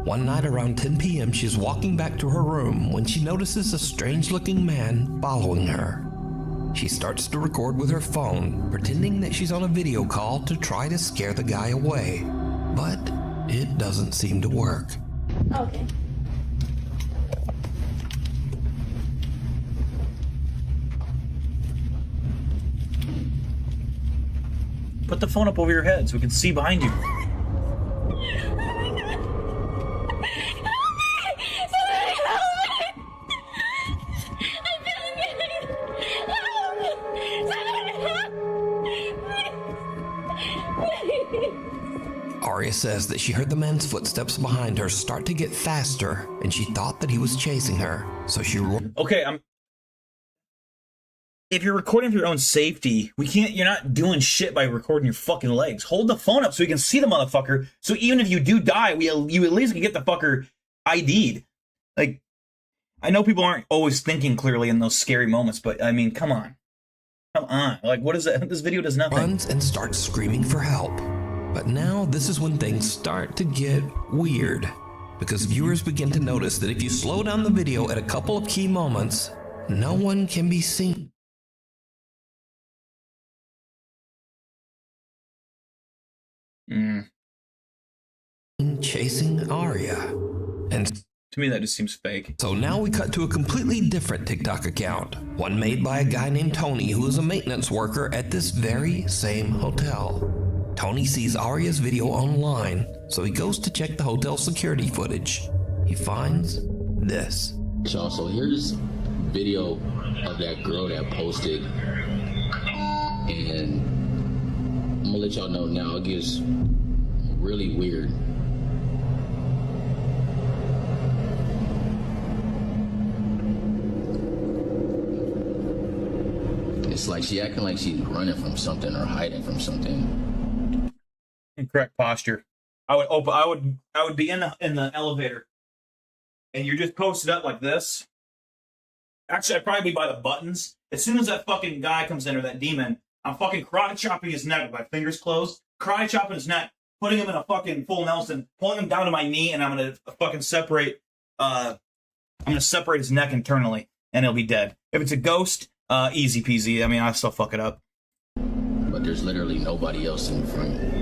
One night around 10 p.m., she's walking back to her room when she notices a strange-looking man following her. She starts to record with her phone, pretending that she's on a video call to try to scare the guy away. But it doesn't seem to work.
Okay.
Put the phone up over your head so we can see behind you.
Aria says that she heard the man's footsteps behind her start to get faster, and she thought that he was chasing her, so she...
Okay, if you're recording for your own safety, you're not doing shit by recording your fucking legs. Hold the phone up so we can see the motherfucker, so even if you do die, you at least can get the fucker ID'd. Like, I know people aren't always thinking clearly in those scary moments, but I mean, come on. Come on. Like, what is that? This video does nothing.
Runs and starts screaming for help. But now this is when things start to get weird, because viewers begin to notice that if you slow down the video at a couple of key moments, no one can be seen chasing Aria. And
to me, that just seems fake.
So now we cut to a completely different TikTok account, one made by a guy named Tony, who is a maintenance worker at this very same hotel. Tony sees Aria's video online, so he goes to check the hotel security footage. He finds this.
So here's video of that girl that posted, and I'm gonna let y'all know now, it gets really weird. It's like she acting like she's running from something or hiding from something.
Incorrect posture. I would be in the elevator, and you're just posted up like this. Actually, I'd probably be by the buttons. As soon as that fucking guy comes in, or that demon, I'm fucking karate chopping his neck with my fingers closed. Karate chopping his neck, putting him in a fucking full Nelson, pulling him down to my knee, and I'm gonna fucking separate. I'm gonna separate his neck internally, and he'll be dead. If it's a ghost, easy peasy. I mean, I'll still fuck it up.
But there's literally nobody else in front.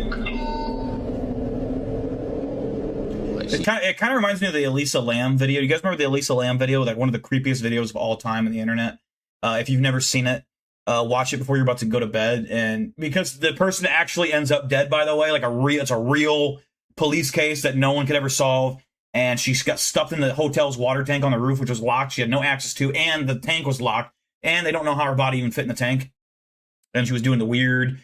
Like
It kind of reminds me of the Elisa Lam video. You guys remember the Elisa Lam video? Like one of the creepiest videos of all time on the internet. If you've never seen it, watch it before you're about to go to bed. And because the person actually ends up dead, by the way, like it's a real police case that no one could ever solve. And she got stuffed in the hotel's water tank on the roof, which was locked. She had no access to, and the tank was locked. And they don't know how her body even fit in the tank. And she was doing the weird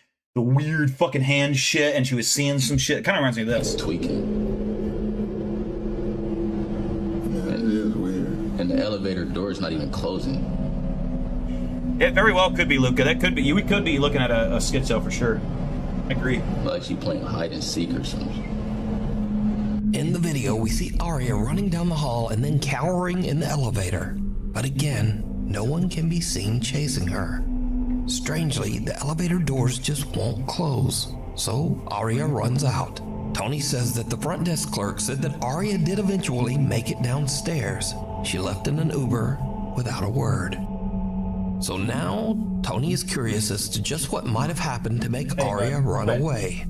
fucking hand shit, and she was seeing some shit. It kind of reminds me of this.
tweaking.
Yeah, it is weird.
And the elevator door is not even closing.
It very well could be, Luca. That could be. We could be looking at a schizo for sure. I agree.
Like she playing hide and seek or something.
In the video, we see Arya running down the hall and then cowering in the elevator. But again, no one can be seen chasing her. Strangely, the elevator doors just won't close, so Arya runs out. Tony says that the front desk clerk said that Arya did eventually make it downstairs. She left in an Uber without a word. So now, Tony is curious as to just what might have happened to make Arya run away.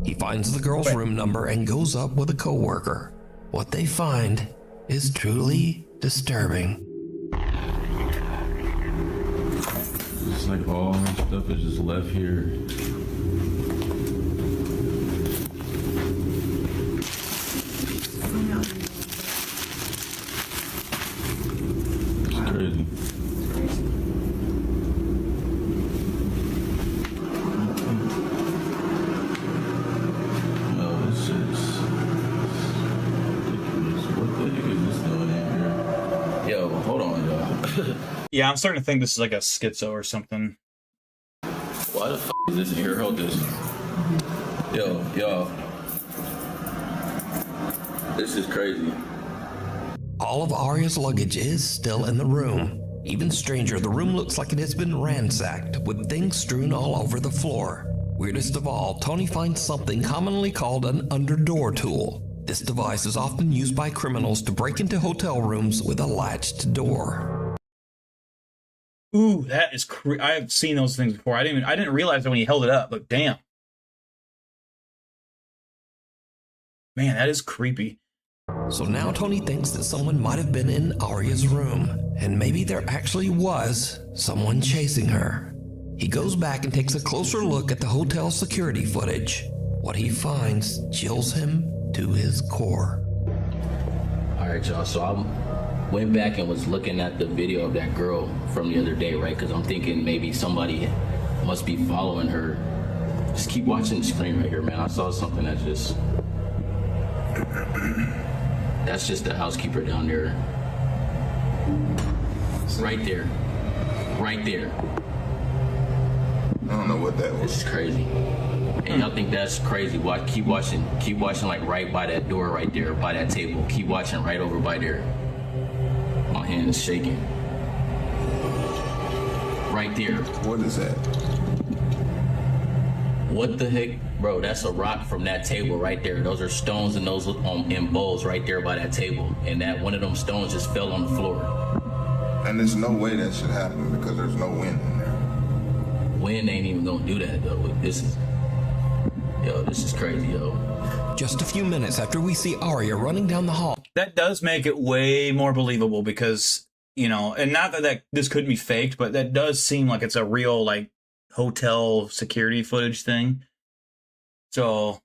He finds the girl's room number and goes up with a coworker. What they find is truly disturbing.
It's like all my stuff is just left here. It's crazy. No, this shit's ridiculous. What the heck is this doing in here?
Yo, hold on, y'all.
Yeah, I'm starting to think this is like a schizo or something.
Why the f is this in here? Hold this. Yo. This is crazy.
All of Arya's luggage is still in the room. Even stranger, the room looks like it has been ransacked, with things strewn all over the floor. Weirdest of all, Tony finds something commonly called an underdoor tool. This device is often used by criminals to break into hotel rooms with a latched door.
Ooh, that is I've seen those things before. I didn't realize that when he held it up, but damn. Man, that is creepy.
So now Tony thinks that someone might have been in Arya's room, and maybe there actually was someone chasing her. He goes back and takes a closer look at the hotel security footage. What he finds chills him to his core.
All right, y'all. So I went back and was looking at the video of that girl from the other day, right? Because I'm thinking maybe somebody must be following her. Just keep watching the screen right here, man. I saw something that just... That's just the housekeeper down there. Right there. Right there.
I don't know what that
This
was.
is crazy. And y'all think that's crazy? Watch, keep watching like right by that door right there, by that table. Keep watching right over by there. My hand is shaking. Right there.
What is that?
What the heck? Bro, that's a rock from that table right there. Those are stones and those in bowls right there by that table. And that one of them stones just fell on the floor.
And there's no way that should happen because there's no wind in there.
Wind ain't even gonna do that though. This is crazy, yo.
Just a few minutes after we see Arya running down the hall.
That does make it way more believable because, you know, and not that this couldn't be faked, but that does seem like it's a real, like, hotel security footage thing. So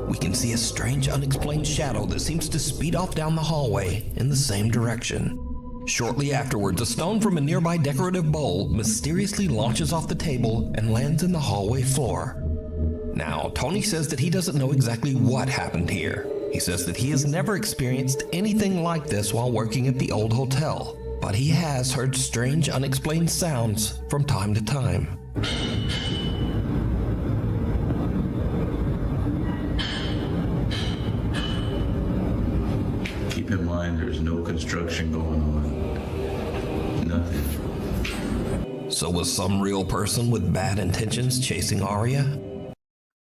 We can see a strange unexplained shadow that seems to speed off down the hallway in the same direction. Shortly afterwards, a stone from a nearby decorative bowl mysteriously launches off the table and lands in the hallway floor. Now, Tony says that he doesn't know exactly what happened here. He says that he has never experienced anything like this while working at the old hotel, but he has heard strange unexplained sounds from time to time.
Keep in mind, there's no construction going on. Nothing.
So was some real person with bad intentions chasing Arya?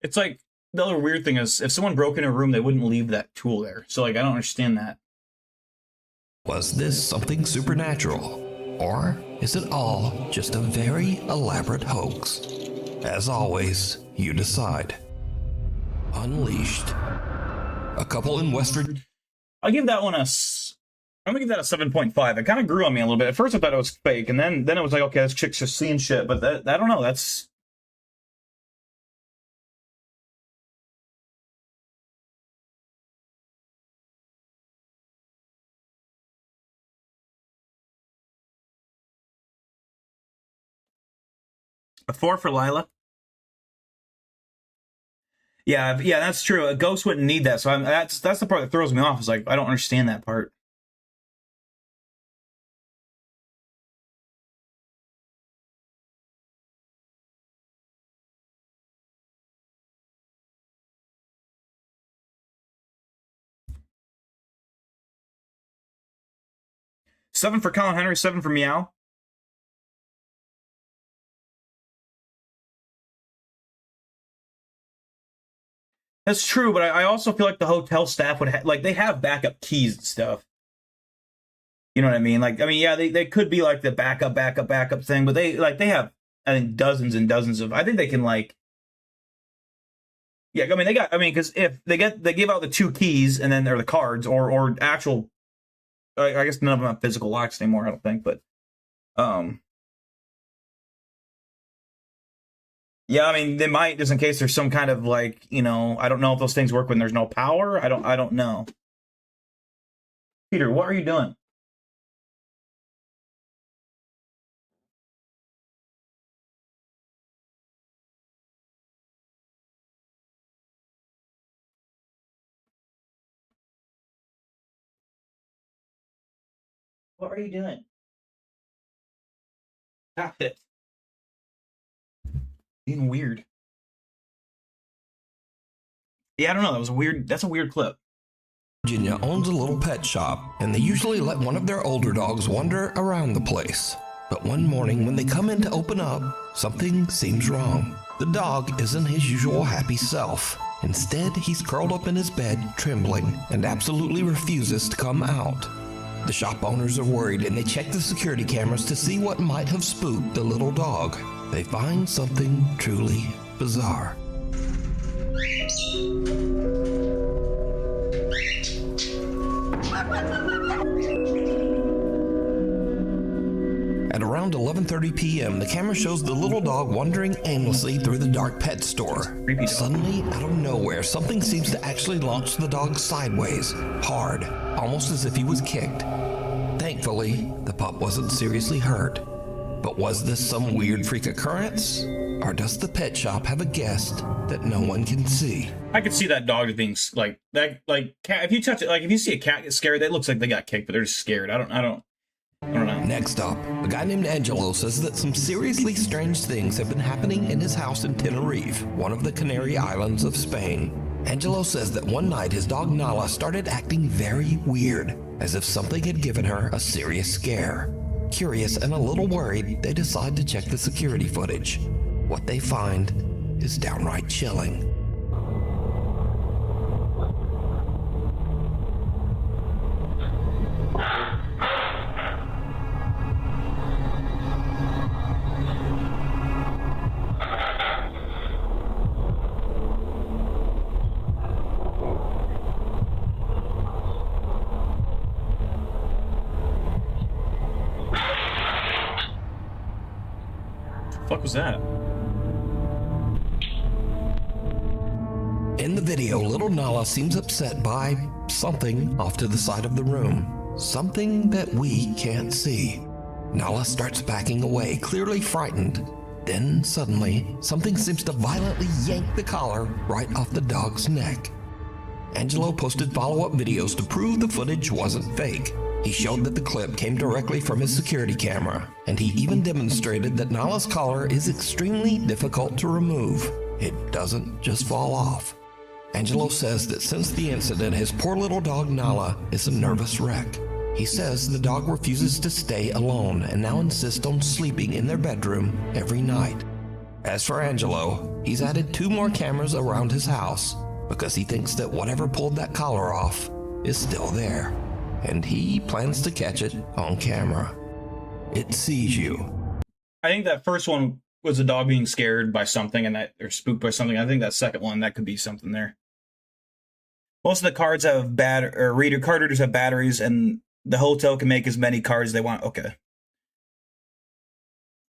it's like, the other weird thing is, if someone broke in a room, they wouldn't leave that tool there. So, like, I don't understand that.
Was this something supernatural? Or is it all just a very elaborate hoax? As always, you decide. Unleashed. A couple in West Virginia.
I'll give that one I'm gonna give that a 7.5. It kind of grew on me a little bit. At first I thought it was fake, and then it was like, okay, this chick's just seeing shit. But I don't know. That's a 4 for Lila. Yeah, that's true. A ghost wouldn't need that. So that's the part that throws me off. Is like, I don't understand that part. Seven for Colin Henry, 7 for Meow. That's true, but I also feel like the hotel staff would they have backup keys and stuff. You know what I mean? Like, I mean, yeah, they could be like the backup thing, but they have, I think, dozens and dozens of. I think they can yeah, I mean, because if they give out the 2 keys and then they're the cards or actual. I guess none of them have physical locks anymore. I don't think, but yeah, I mean, they might, just in case there's some kind of I don't know if those things work when there's no power. I don't know. Peter, what are you doing? What are you doing? Stop it. Being weird. Yeah, I don't know. That's a weird clip.
Virginia owns a little pet shop, and they usually let one of their older dogs wander around the place. But one morning, when they come in to open up, something seems wrong. The dog isn't his usual happy self. Instead, he's curled up in his bed, trembling, and absolutely refuses to come out. The shop owners are worried, and they check the security cameras to see what might have spooked the little dog. They find something truly bizarre. At around 11:30 p.m., the camera shows the little dog wandering aimlessly through the dark pet store. Suddenly, out of nowhere, something seems to actually launch the dog sideways, hard, almost as if he was kicked. Thankfully, the pup wasn't seriously hurt. But was this some weird freak occurrence? Or does the pet shop have a guest that no one can see?
I could see that dog as being cat. If you touch it, if you see a cat get scared, that looks like they got kicked, but they're just scared. I don't know.
Next up, a guy named Angelo says that some seriously strange things have been happening in his house in Tenerife, one of the Canary Islands of Spain. Angelo says that one night his dog Nala started acting very weird, as if something had given her a serious scare. Curious and a little worried, they decide to check the security footage. What they find is downright chilling.
What was that?
In the video, little Nala seems upset by something off to the side of the room. Something that we can't see. Nala starts backing away, clearly frightened. Then, suddenly, something seems to violently yank the collar right off the dog's neck. Angelo posted follow-up videos to prove the footage wasn't fake. He showed that the clip came directly from his security camera, and he even demonstrated that Nala's collar is extremely difficult to remove. It doesn't just fall off. Angelo says that since the incident, his poor little dog Nala is a nervous wreck. He says the dog refuses to stay alone and now insists on sleeping in their bedroom every night. As for Angelo, he's added 2 more cameras around his house because he thinks that whatever pulled that collar off is still there, and he plans to catch it on camera. It sees you.
I think that first one was a dog being scared by something or spooked by something. I think that second one, that could be something there. Most of the cards have card readers have batteries, and the hotel can make as many cards as they want. Okay.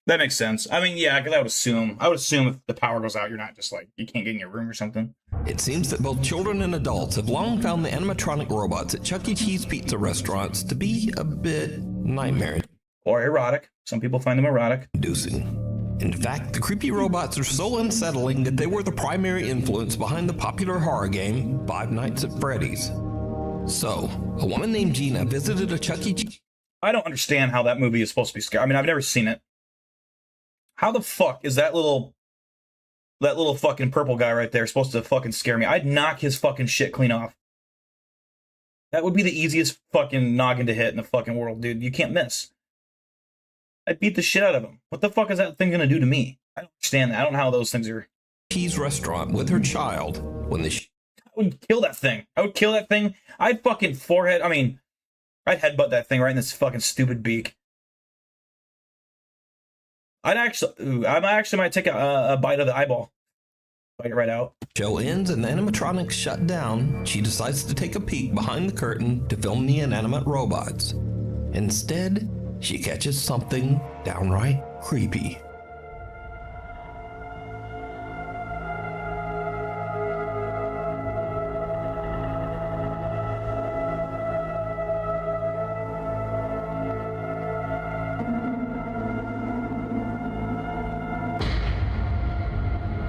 That makes sense. I mean, yeah, because I would assume if the power goes out, you're not just like, you can't get in your room or something.
It seems that both children and adults have long found the animatronic robots at Chuck E. Cheese pizza restaurants to be a bit nightmare
Or erotic. Some people find them erotic.
inducing. In fact, the creepy robots are so unsettling that they were the primary influence behind the popular horror game Five Nights at Freddy's. So, a woman named Gina visited a Chuck E. Cheese.
I don't understand how that movie is supposed to be scary. I mean, I've never seen it. How the fuck is that little fucking purple guy right there supposed to fucking scare me? I'd knock his fucking shit clean off. That would be the easiest fucking noggin to hit in the fucking world, dude. You can't miss. I'd beat the shit out of him. What the fuck is that thing gonna do to me? I don't understand that. I don't know how those things are.
Cheese restaurant with her child when the
I would kill that thing. I'd fucking I'd headbutt that thing right in this fucking stupid beak. I actually might take a bite of the eyeball. Bite it right out.
show ends and the animatronics shut down, she decides to take a peek behind the curtain to film the inanimate robots. Instead, she catches something downright creepy.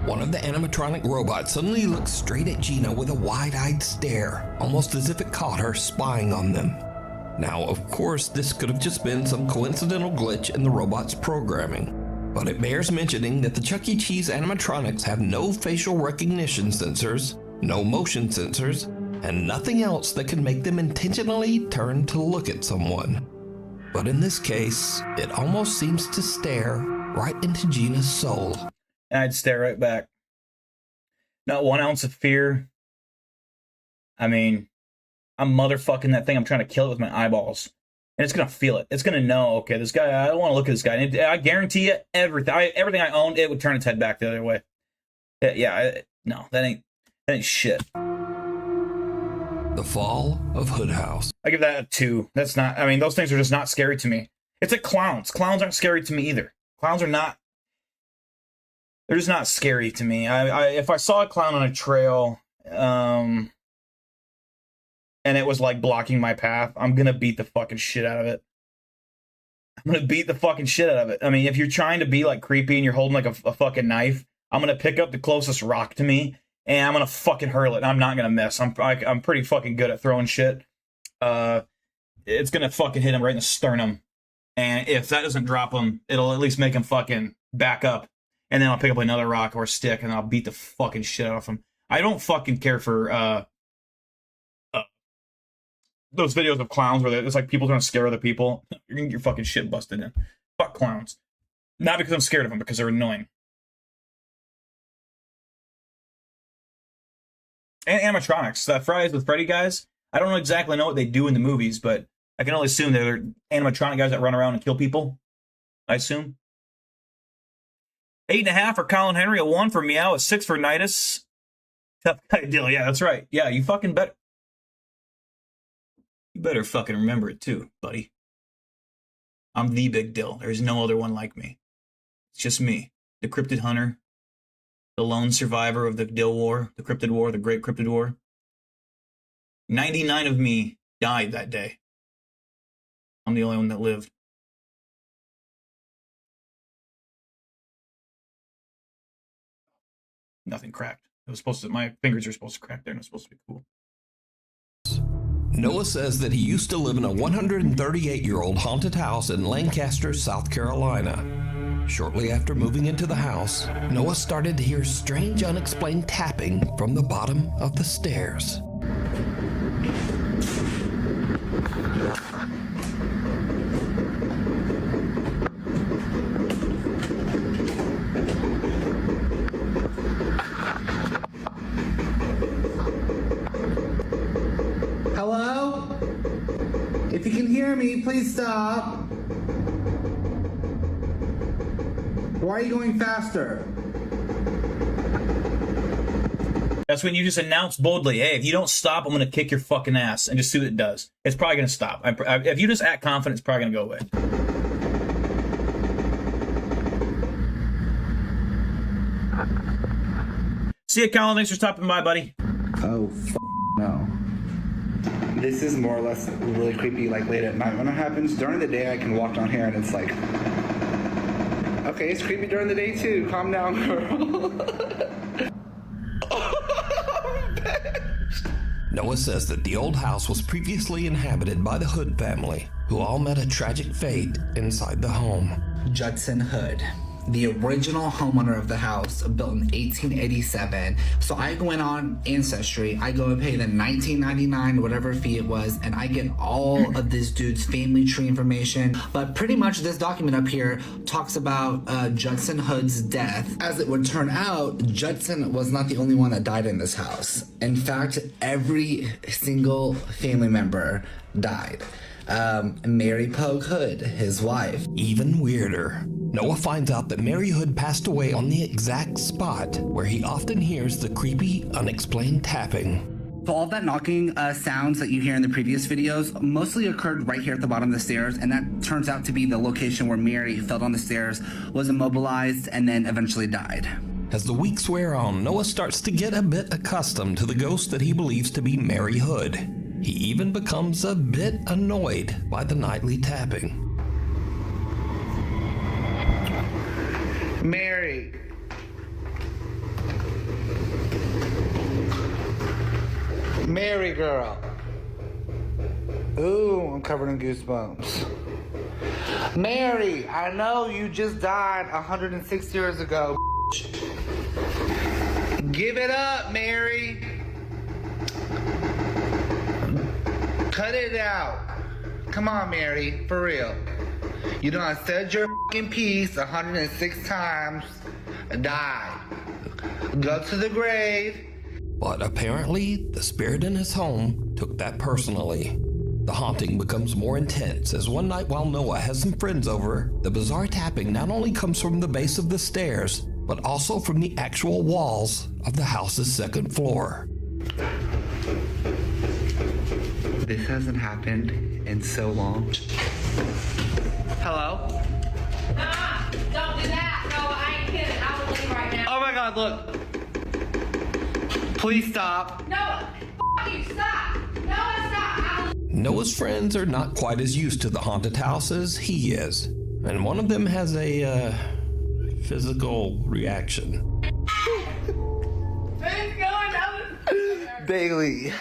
One of the animatronic robots suddenly looks straight at Gina with a wide-eyed stare, almost as if it caught her spying on them. Now, of course, this could have just been some coincidental glitch in the robot's programming, but it bears mentioning that the Chuck E. Cheese animatronics have no facial recognition sensors, no motion sensors, and nothing else that can make them intentionally turn to look at someone. But in this case, it almost seems to stare right into Gina's soul.
And I'd stare right back. Not 1 ounce of fear. I mean, I'm motherfucking that thing. I'm trying to kill it with my eyeballs. And it's going to feel it. It's going to know, okay, this guy, I don't want to look at this guy. And I guarantee you, everything I owned, it would turn its head back the other way. No, that ain't shit.
The Fall of Hood House.
I give that a 2. That's not, I mean, those things are just not scary to me. It's like clowns. Clowns aren't scary to me either. Clowns are not. They're just not scary to me. If I saw a clown on a trail, and it was like blocking my path, I'm gonna beat the fucking shit out of it. I mean, if you're trying to be like creepy and you're holding like a fucking knife, I'm gonna pick up the closest rock to me and I'm gonna fucking hurl it. I'm not gonna miss. I'm pretty fucking good at throwing shit. It's gonna fucking hit him right in the sternum, and if that doesn't drop him, it'll at least make him fucking back up. And then I'll pick up another rock or a stick and I'll beat the fucking shit out of him. I don't fucking care for those videos of clowns where it's like people trying to scare other people. You're gonna get your fucking shit busted in. Fuck clowns. Not because I'm scared of them, because they're annoying. And animatronics. The Fridays with Freddy guys, I don't exactly know what they do in the movies, but I can only assume they're animatronic guys that run around and kill people. I assume. 8.5 for Colin Henry, a 1 for Meow, a 6 for Nidus. Tough guy deal. Yeah, that's right. Yeah, you fucking better. You better fucking remember it too, buddy. I'm the Big Dill. There's no other one like me. It's just me, the Cryptid Hunter, the lone survivor of the Dill War, the Cryptid War, the Great Cryptid War. 99 of me died that day. I'm the only one that lived. Nothing cracked. It was supposed to. My fingers are supposed to crack there, and it's supposed to be cool.
Noah says that he used to live in a 138-year-old haunted house in Lancaster, South Carolina. Shortly after moving into the house, Noah started to hear strange, unexplained tapping from the bottom of the stairs.
Hello? If you can hear me, please stop. Why are you going faster?
That's when you just announce boldly, hey, if you don't stop, I'm going to kick your fucking ass, and just see what it does. It's probably going to stop. If you just act confident, it's probably going to go away. See you, Colin. Thanks for stopping by, buddy.
Oh, no. This is more or less really creepy, like late at night when it happens. During the day, I can walk down here and it's like, okay, it's creepy during the day too. Calm down, girl.
Noah says that the old house was previously inhabited by the Hood family, who all met a tragic fate inside the home.
Judson Hood, the original homeowner of the house, built in 1887. So I go in on Ancestry, I go and pay the $19.99, whatever fee it was, and I get all of this dude's family tree information. But pretty much this document up here talks about Judson Hood's death. As it would turn out, Judson was not the only one that died in this house. In fact, every single family member died. Mary Pogue Hood, his wife.
Even weirder, Noah finds out that Mary Hood passed away on the exact spot where he often hears the creepy, unexplained tapping.
So all that knocking sounds that you hear in the previous videos mostly occurred right here at the bottom of the stairs, and that turns out to be the location where Mary fell down the stairs, was immobilized, and then eventually died.
As the weeks wear on, Noah starts to get a bit accustomed to the ghost that he believes to be Mary Hood. He even becomes a bit annoyed by the nightly tapping.
Mary. Mary girl. Ooh, I'm covered in goosebumps. Mary, I know you just died 106 years ago. Give it up, Mary. Cut it out. Come on, Mary, for real. You done said your fucking piece 106 times. Die. Go to the grave.
But apparently, the spirit in his home took that personally. The haunting becomes more intense as one night while Noah has some friends over, the bizarre tapping not only comes from the base of the stairs, but also from the actual walls of the house's second floor.
This hasn't happened in so long. Hello?
Don't do that. No, I ain't kidding. I will leave right now.
Oh my god, look. Please stop.
No, f you, stop. No, stop.
Noah's friends are not quite as used to the haunted house as he is, and one of them has a physical reaction.
Who's going down?
Bailey.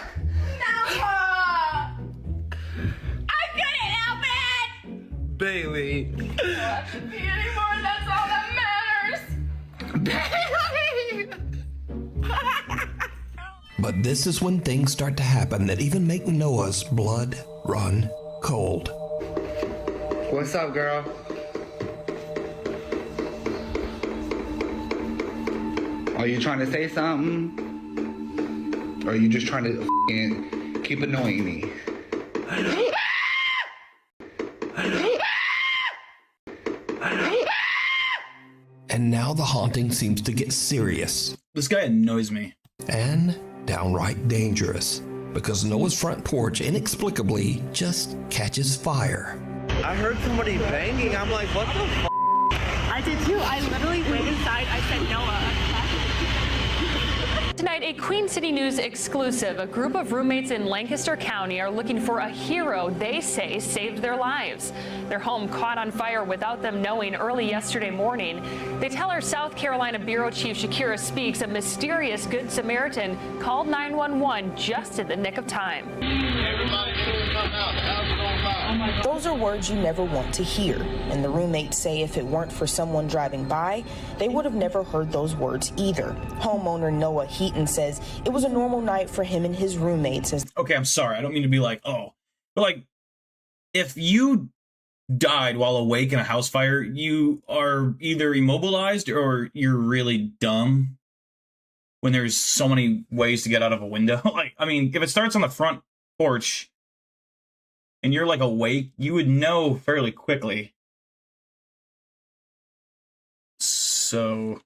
Bailey.
That should be anymore. That's all that matters.
Bailey.
But this is when things start to happen that even make Noah's blood run cold.
What's up, girl? Are you trying to say something? Or are you just trying to keep annoying me?
And now the haunting seems to get serious.
This guy annoys me.
And downright dangerous, because Noah's front porch inexplicably just catches fire.
I heard somebody banging. I'm like, what the f?
I did too. I literally went inside. I said, Noah. Tonight, a Queen City News exclusive. A group of roommates in Lancaster County are looking for a hero they say saved their lives. Their home caught on fire without them knowing early yesterday morning. They tell our South Carolina Bureau Chief Shakira Speaks a mysterious Good Samaritan called 911 just in the nick of time.
Those are words you never want to hear, and the roommates say if it weren't for someone driving by, they would have never heard those words either. Homeowner Noah Heaton says it was a normal night for him and his roommates.
Okay, I'm sorry. I don't mean to be like, oh. But like, if you died while awake in a house fire, you are either immobilized or you're really dumb when there's so many ways to get out of a window. Like, I mean, if it starts on the front porch and you're like awake, you would know fairly quickly. So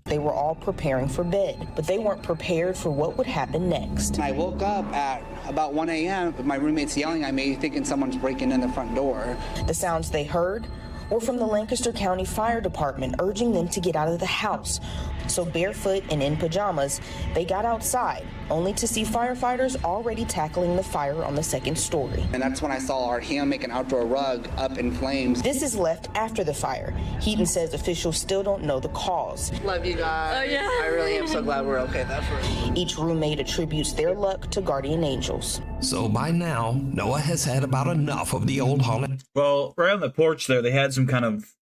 They were all preparing for bed, but they weren't prepared for what would happen next.
I woke up at about 1 a.m. with my roommates yelling at me, thinking someone's breaking in the front door.
The sounds they heard were from the Lancaster County Fire Department urging them to get out of the house. So barefoot and in pajamas, they got outside, only to see firefighters already tackling the fire on the second story.
And that's when I saw our hand-making outdoor rug up in flames.
This is left after the fire. Heaton says officials still don't know the cause.
Love you guys. Oh, yeah. I really am so glad we're okay. That's right.
Each roommate attributes their luck to guardian angels.
So by now, Noah has had about enough of the old haunted.
Well, right on the porch there, they had some kind of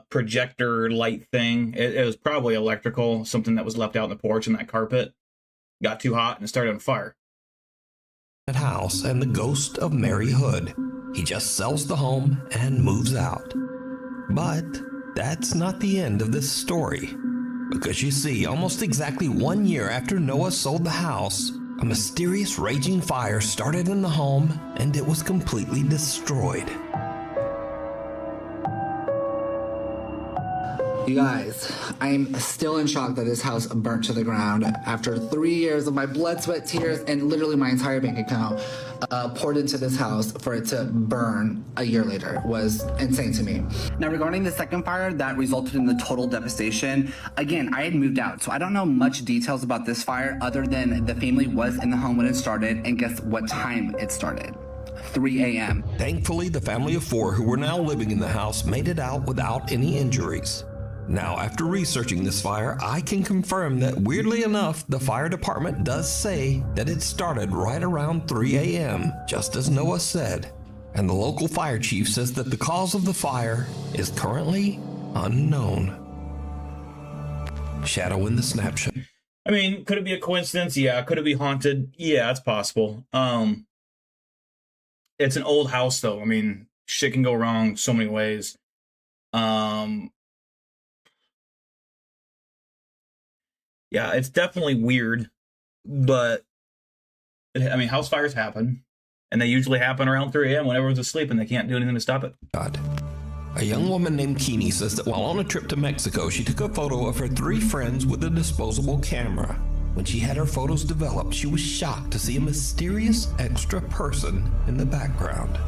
projector light thing. It was probably electrical, something that was left out on the porch, and that carpet got too hot and it started on fire.
House and the ghost of Mary Hood. He just sells the home and moves out. But that's not the end of this story. Because you see, almost exactly 1 year after Noah sold the house, a mysterious raging fire started in the home and it was completely destroyed.
You guys, I'm still in shock that this house burnt to the ground after 3 years of my blood, sweat, tears, and literally my entire bank account poured into this house. For it to burn a year later was insane to me.
Now, regarding the second fire that resulted in the total devastation, again, I had moved out, so I don't know much details about this fire other than the family was in the home when it started, and guess what time it started? 3 a.m.
Thankfully, the family of 4 who were now living in the house made it out without any injuries. Now, after researching this fire, I can confirm that, weirdly enough, the fire department does say that it started right around 3 a.m., just as Noah said. And the local fire chief says that the cause of the fire is currently unknown. Shadow in the snapshot.
I mean, could it be a coincidence? Yeah. Could it be haunted? Yeah, it's possible. It's an old house, though. I mean, shit can go wrong so many ways. Yeah, it's definitely weird, but I mean, house fires happen, and they usually happen around 3 a.m. when everyone's asleep and they can't do anything to stop it.
God. A young woman named Keeney says that while on a trip to Mexico, she took a photo of her 3 friends with a disposable camera. When she had her photos developed, she was shocked to see a mysterious extra person in the background.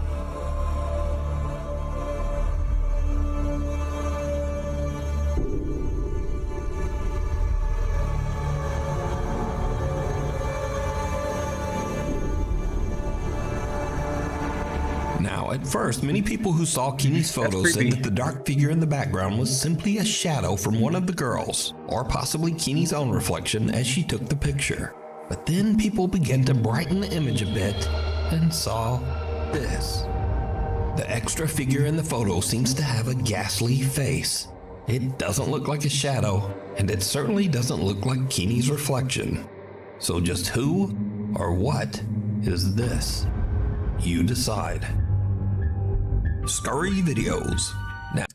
At first, many people who saw Keeney's photos said that the dark figure in the background was simply a shadow from one of the girls, or possibly Keeney's own reflection as she took the picture. But then people began to brighten the image a bit and saw this. The extra figure in the photo seems to have a ghastly face. It doesn't look like a shadow, and it certainly doesn't look like Keeney's reflection. So just who or what is this? You decide. Scurry videos. Now,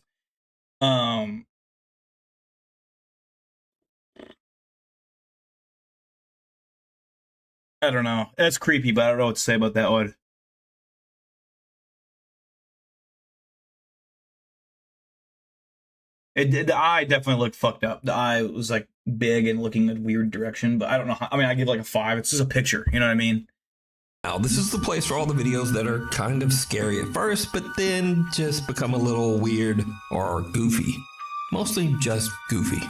I don't know. That's creepy, but I don't know what to say about that one. The eye definitely looked fucked up. The eye was like big and looking in a weird direction, but I don't know how, I mean, I give like a 5. It's just a picture, you know what I mean?
Now, this is the place for all the videos that are kind of scary at first, but then just become a little weird or goofy. Mostly just goofy.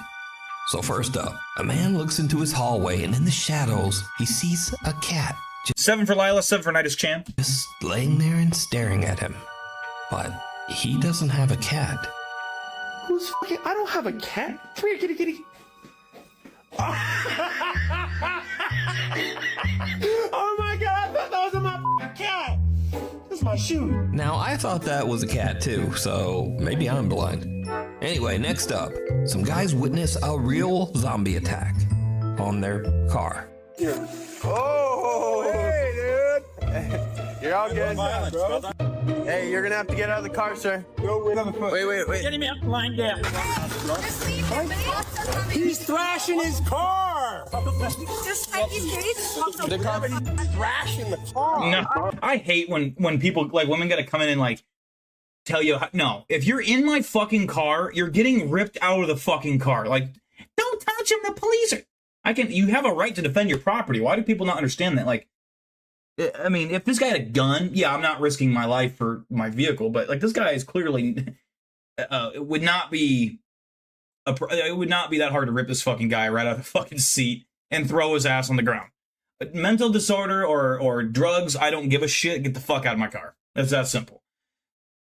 So first up, a man looks into his hallway and in the shadows, he sees a cat.
7 for Lila, 7 for Nidus Chan.
Just laying there and staring at him. But he doesn't have a cat.
Who's fucking? I don't have a cat. Come here, kitty, kitty. Oh my god, I thought that was my cat. This is my shoe.
Now, I thought that was a cat too, so maybe I'm blind. Anyway, next up, some guys witness a real zombie attack on their car.
Yeah. Oh, hey, dude. You're all good. Bro. Hey, you're gonna have to get out of the car, sir. Wait.
Getting me up, lying down. He's thrashing his car.
Just like he's
The car, he's thrashing the car.
No, I hate when people, like, women gotta come in and, like, tell you how, no, if you're in my fucking car, you're getting ripped out of the fucking car. Like, don't touch him, the police are... you have a right to defend your property. Why do people not understand that? Like, I mean, if this guy had a gun, yeah, I'm not risking my life for my vehicle, but like this guy is clearly, it would not be that hard to rip this fucking guy right out of the fucking seat and throw his ass on the ground. But mental disorder or drugs, I don't give a shit. Get the fuck out of my car. It's that simple.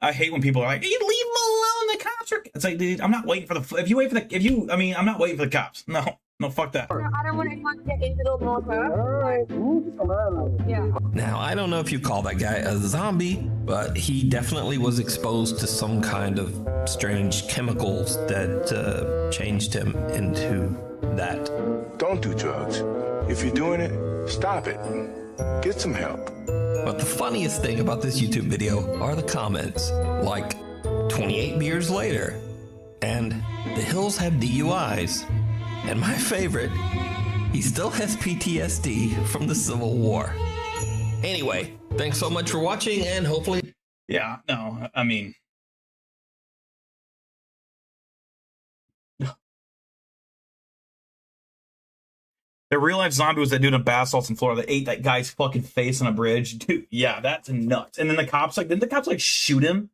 I hate when people are like, "You leave him alone. The cops are." It's like, dude, I'm not waiting for the. I'm not waiting for the cops. No, fuck that.
I don't want to get into the water. Yeah.
Now, I don't know if you call that guy a zombie, but he definitely was exposed to some kind of strange chemicals that changed him into that.
Don't do drugs. If you're doing it, stop it. Get some help.
But the funniest thing about this YouTube video are the comments, like 28 beers later, and the Hills have DUIs. And my favorite, he still has PTSD from the Civil War. Anyway, thanks so much for watching, and hopefully...
Yeah, no, I mean... The real-life zombie was that dude in bath salts in Florida that ate that guy's fucking face on a bridge. Dude, yeah, that's nuts. And then the cops, didn't the cops, shoot him?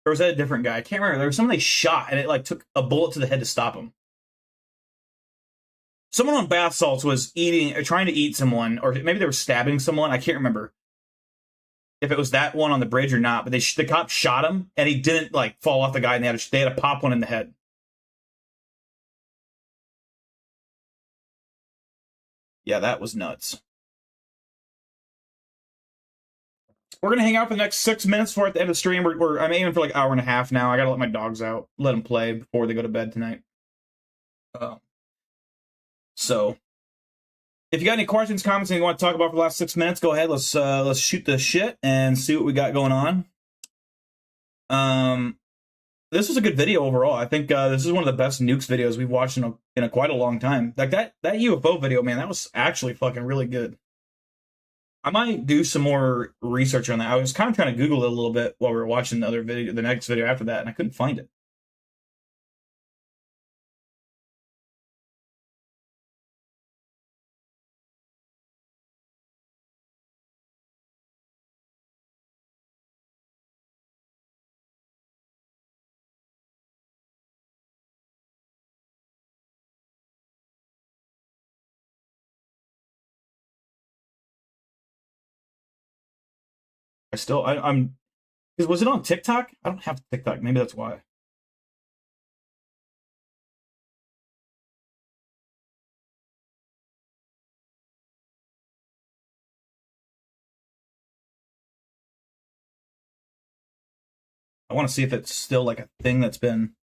Or was that a different guy? I can't remember. There was someone they shot, and it, took a bullet to the head to stop him. Someone on bath salts was trying to eat someone, or maybe they were stabbing someone. I can't remember if it was that one on the bridge or not, but the cops shot him, and he didn't, fall off the guy, and they had to pop one in the head. Yeah, that was nuts. We're going to hang out for the next 6 minutes before at the end of the stream. I'm aiming for, hour and a half now. I got to let my dogs out, let them play before they go to bed tonight. So, if you got any questions, comments, and you want to talk about for the last 6 minutes, go ahead. Let's shoot the shit and see what we got going on. This was a good video overall. I think this is one of the best nukes videos we've watched in quite a long time. Like that UFO video, man, that was actually fucking really good. I might do some more research on that. I was kind of trying to Google it a little bit while we were watching the next video after that, and I couldn't find it. Was it on TikTok? I don't have TikTok. Maybe that's why. I want to see if it's still a thing that's been...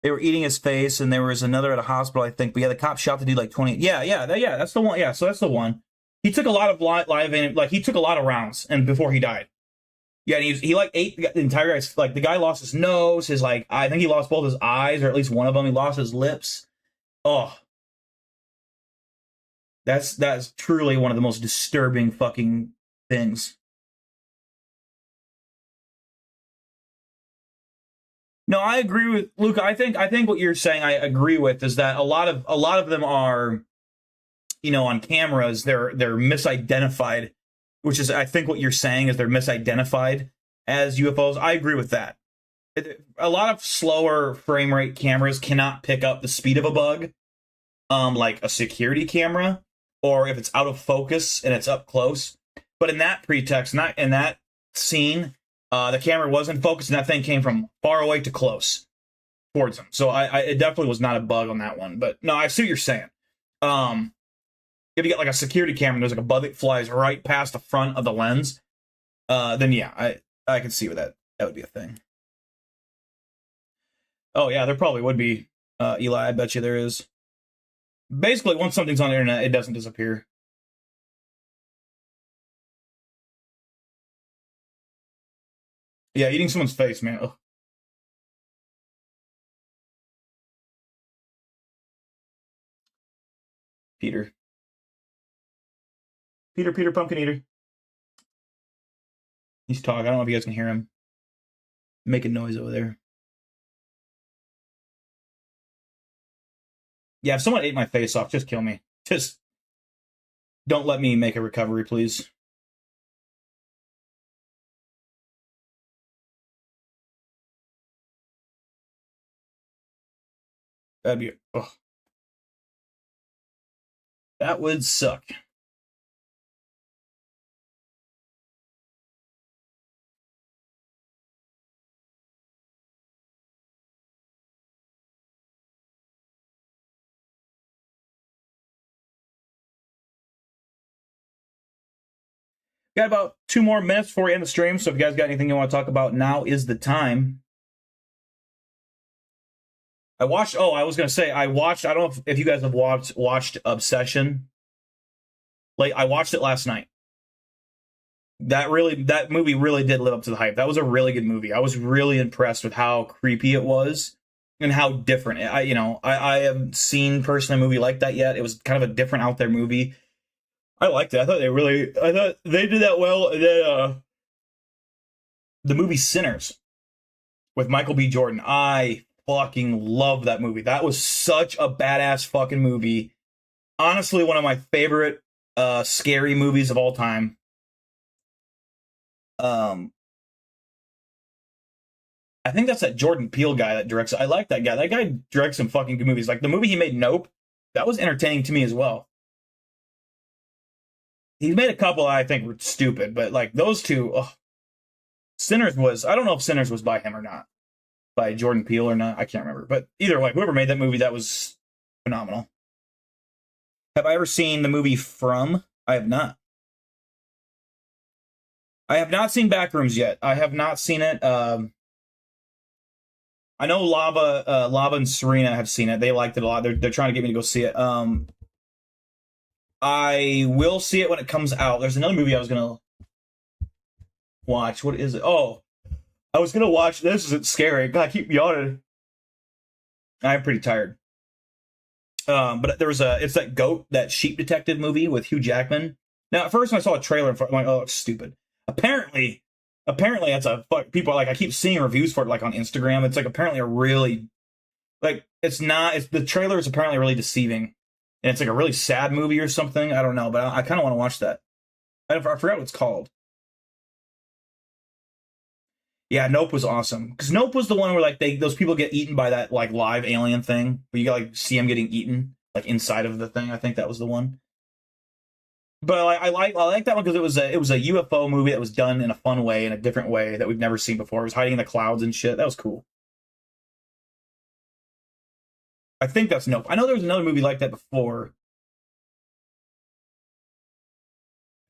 They were eating his face, and there was another at a hospital, I think. But yeah, the cop shot the dude 20. Yeah, that's the one. Yeah, so that's the one. He took a lot of he took a lot of rounds, and before he died. Yeah, and he ate the entire guy's, the guy lost his nose, I think he lost both his eyes, or at least one of them. He lost his lips. Oh. That's truly one of the most disturbing fucking things. No, I agree with Luca. I think what you're saying I agree with is that a lot of them are, on cameras they're misidentified, which is I think what you're saying is they're misidentified as UFOs. I agree with that. A lot of slower frame rate cameras cannot pick up the speed of a bug, like a security camera, or if it's out of focus and it's up close. But in that pretext, not in that scene, the camera wasn't focused, and that thing came from far away to close towards him. So it definitely was not a bug on that one. But no, I see what you're saying. If you get a security camera, there's a bug that flies right past the front of the lens, then yeah, I can see that would be a thing. Oh yeah, there probably would be, Eli. I bet you there is. Basically, once something's on the internet, it doesn't disappear. Yeah, eating someone's face, man. Ugh. Peter. Peter Pumpkin Eater. He's talking. I don't know if you guys can hear him. Making noise over there. Yeah, if someone ate my face off, just kill me. Just don't let me make a recovery, please. That'd be... Ugh. That would suck. Got about 2 more minutes before we end the stream, so if you guys got anything you want to talk about, now is the time. I was going to say, I don't know if you guys have watched Obsession. Like, I watched it last night. That movie really did live up to the hype. That was a really good movie. I was really impressed with how creepy it was and how different. I haven't seen personally a movie like that yet. It was kind of a different out there movie. I liked it. I thought they did that well. And then the movie Sinners with Michael B. Jordan. I fucking love that movie. That was such a badass fucking movie. Honestly, one of my favorite scary movies of all time. I think that's that Jordan Peele guy that directs it. I like that guy. That guy directs some fucking good movies. Like the movie he made, Nope, that was entertaining to me as well. He's made a couple I think were stupid, but like those two, Sinners was, I don't know if Sinners was by him or not. By Jordan Peele or not, I can't remember. But either way, whoever made that movie, that was phenomenal. Have I ever seen the movie From? I have not. I have not seen Backrooms yet. I have not seen it. I know Lava and Serena have seen it. They liked it a lot. They're trying to get me to go see it. I will see it when it comes out. There's another movie I was gonna watch. What is it? Oh, I was gonna watch. This isn't scary. God, I keep yawning. I'm pretty tired. But there was it's that goat, that sheep detective movie with Hugh Jackman. Now, at first when I saw a trailer, I'm like, oh, it's stupid. Apparently that's people are like, I keep seeing reviews for it like on Instagram. It's like apparently a really, like, the trailer is apparently really deceiving. And it's like a really sad movie or something. I don't know, but I kind of want to watch that. I forgot what it's called. Yeah, Nope was awesome. Because Nope was the one where like those people get eaten by that like live alien thing. Where you like see them getting eaten like inside of the thing. I think that was the one. But I like that one because it was a UFO movie that was done in a fun way, in a different way that we've never seen before. It was hiding in the clouds and shit. That was cool. I think that's Nope. I know there was another movie like that before.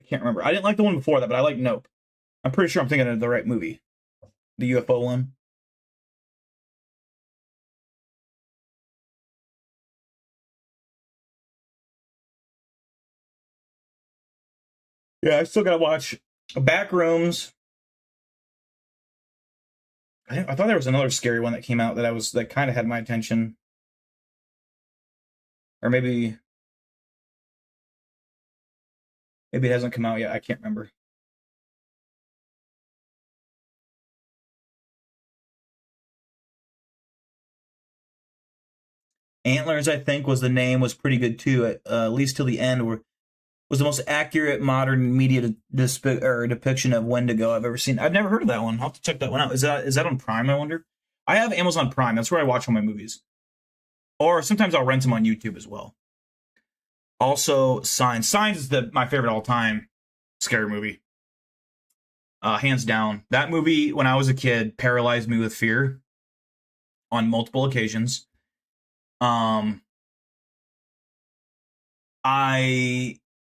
I can't remember. I didn't like the one before that, but I like Nope. I'm pretty sure I'm thinking of the right movie. The UFO one. Yeah, I still gotta watch Backrooms. I thought there was another scary one that came out that kind of had my attention. Or maybe it hasn't come out yet. I can't remember. Antlers, I think, was the name. Was pretty good too. At least till the end, was the most accurate modern media depiction of Wendigo I've ever seen. I've never heard of that one. I'll have to check that one out. Is that on Prime, I wonder? I have Amazon Prime. That's where I watch all my movies. Or sometimes I'll rent them on YouTube as well. Also, Signs. Signs is my favorite all-time scary movie. Hands down. That movie, when I was a kid, paralyzed me with fear on multiple occasions. I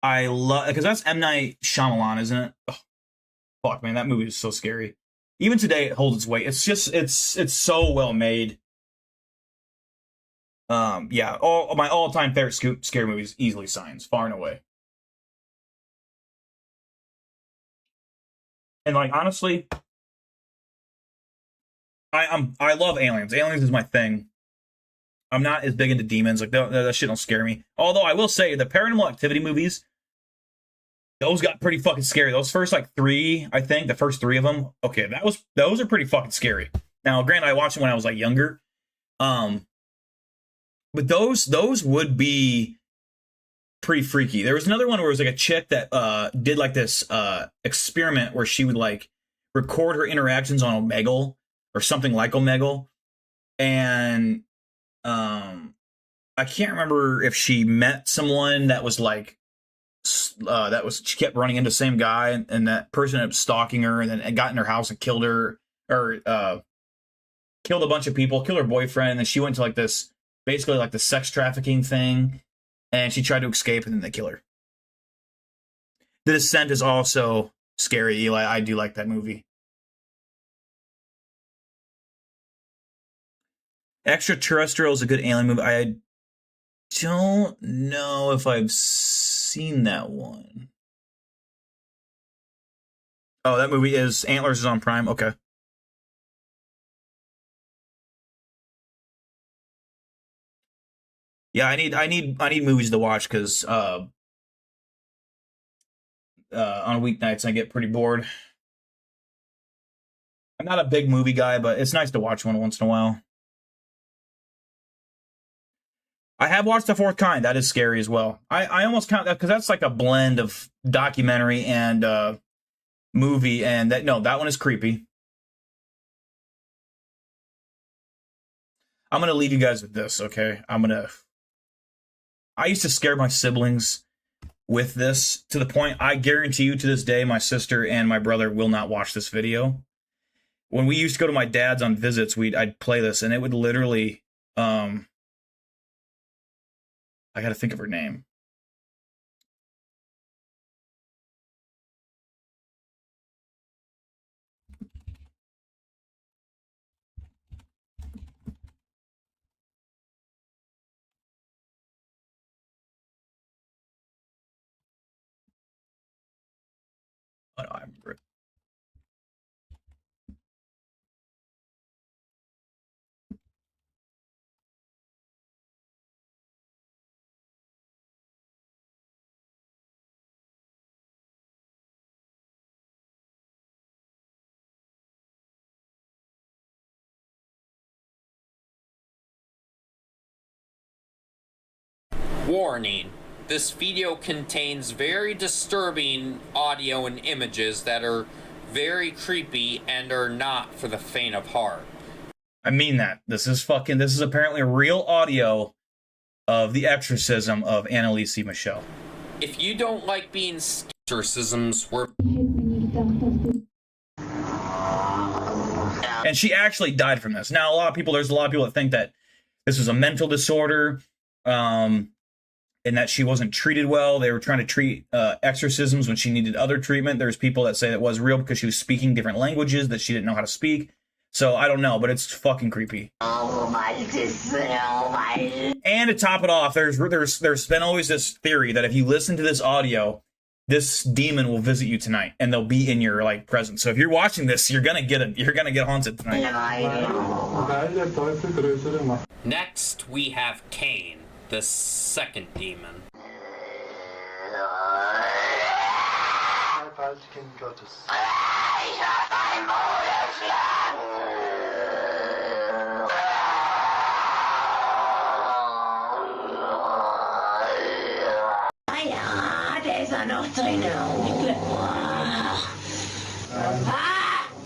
love, because that's M. Night Shyamalan, isn't it? Oh, fuck, man, that movie is so scary. Even today, it holds its weight. It's just, it's so well made. Yeah, my all-time favorite scary movies, easily Signs, far and away. And like, honestly, I love Aliens. Aliens is my thing. I'm not as big into demons. Like that shit don't scare me. Although I will say the Paranormal Activity movies, those got pretty fucking scary. Those first like 3, I think, the first 3 of them. Okay, those are pretty fucking scary. Now, granted, I watched them when I was like younger. But those would be pretty freaky. There was another one where it was like a chick that did like this experiment where she would like record her interactions on Omegle or something like Omegle. And I can't remember if she met someone that was like she kept running into the same guy, and that person ended up stalking her and then got in her house and killed her, or killed a bunch of people, killed her boyfriend, and then she went to like this, basically like the sex trafficking thing, and she tried to escape and then they kill her. The Descent is also scary, Eli. I do like that movie. Extraterrestrial is a good alien movie. I don't know if I've seen that one. Oh, that movie is Antlers is on Prime. Okay. Yeah, I need movies to watch because on weeknights I get pretty bored. I'm not a big movie guy, but it's nice to watch one once in a while. I have watched The Fourth Kind. That is scary as well. I almost count that because that's like a blend of documentary and movie, and that one is creepy. I'm gonna leave you guys with this, okay? I used to scare my siblings with this to the point I guarantee you to this day my sister and my brother will not watch this video. When we used to go to my dad's on visits, I'd play this and it would literally I gotta think of her name. Oh, no, I remember it.
Warning. This video contains very disturbing audio and images that are very creepy and are not for the faint of heart.
I mean that. This is apparently real audio of the exorcism of Annalise Michel.
If you don't like being exorcisms were...
And she actually died from this. Now, there's a lot of people that think that this was a mental disorder, and that she wasn't treated well. They were trying to treat exorcisms when she needed other treatment. There's people that say that was real because she was speaking different languages that she didn't know how to speak. So I don't know, but it's fucking creepy. And to top it off, there's been always this theory that if you listen to this audio, this demon will visit you tonight, and they'll be in your like presence. So if you're watching this, you're gonna get haunted tonight.
Next, we have Cain, the second demon.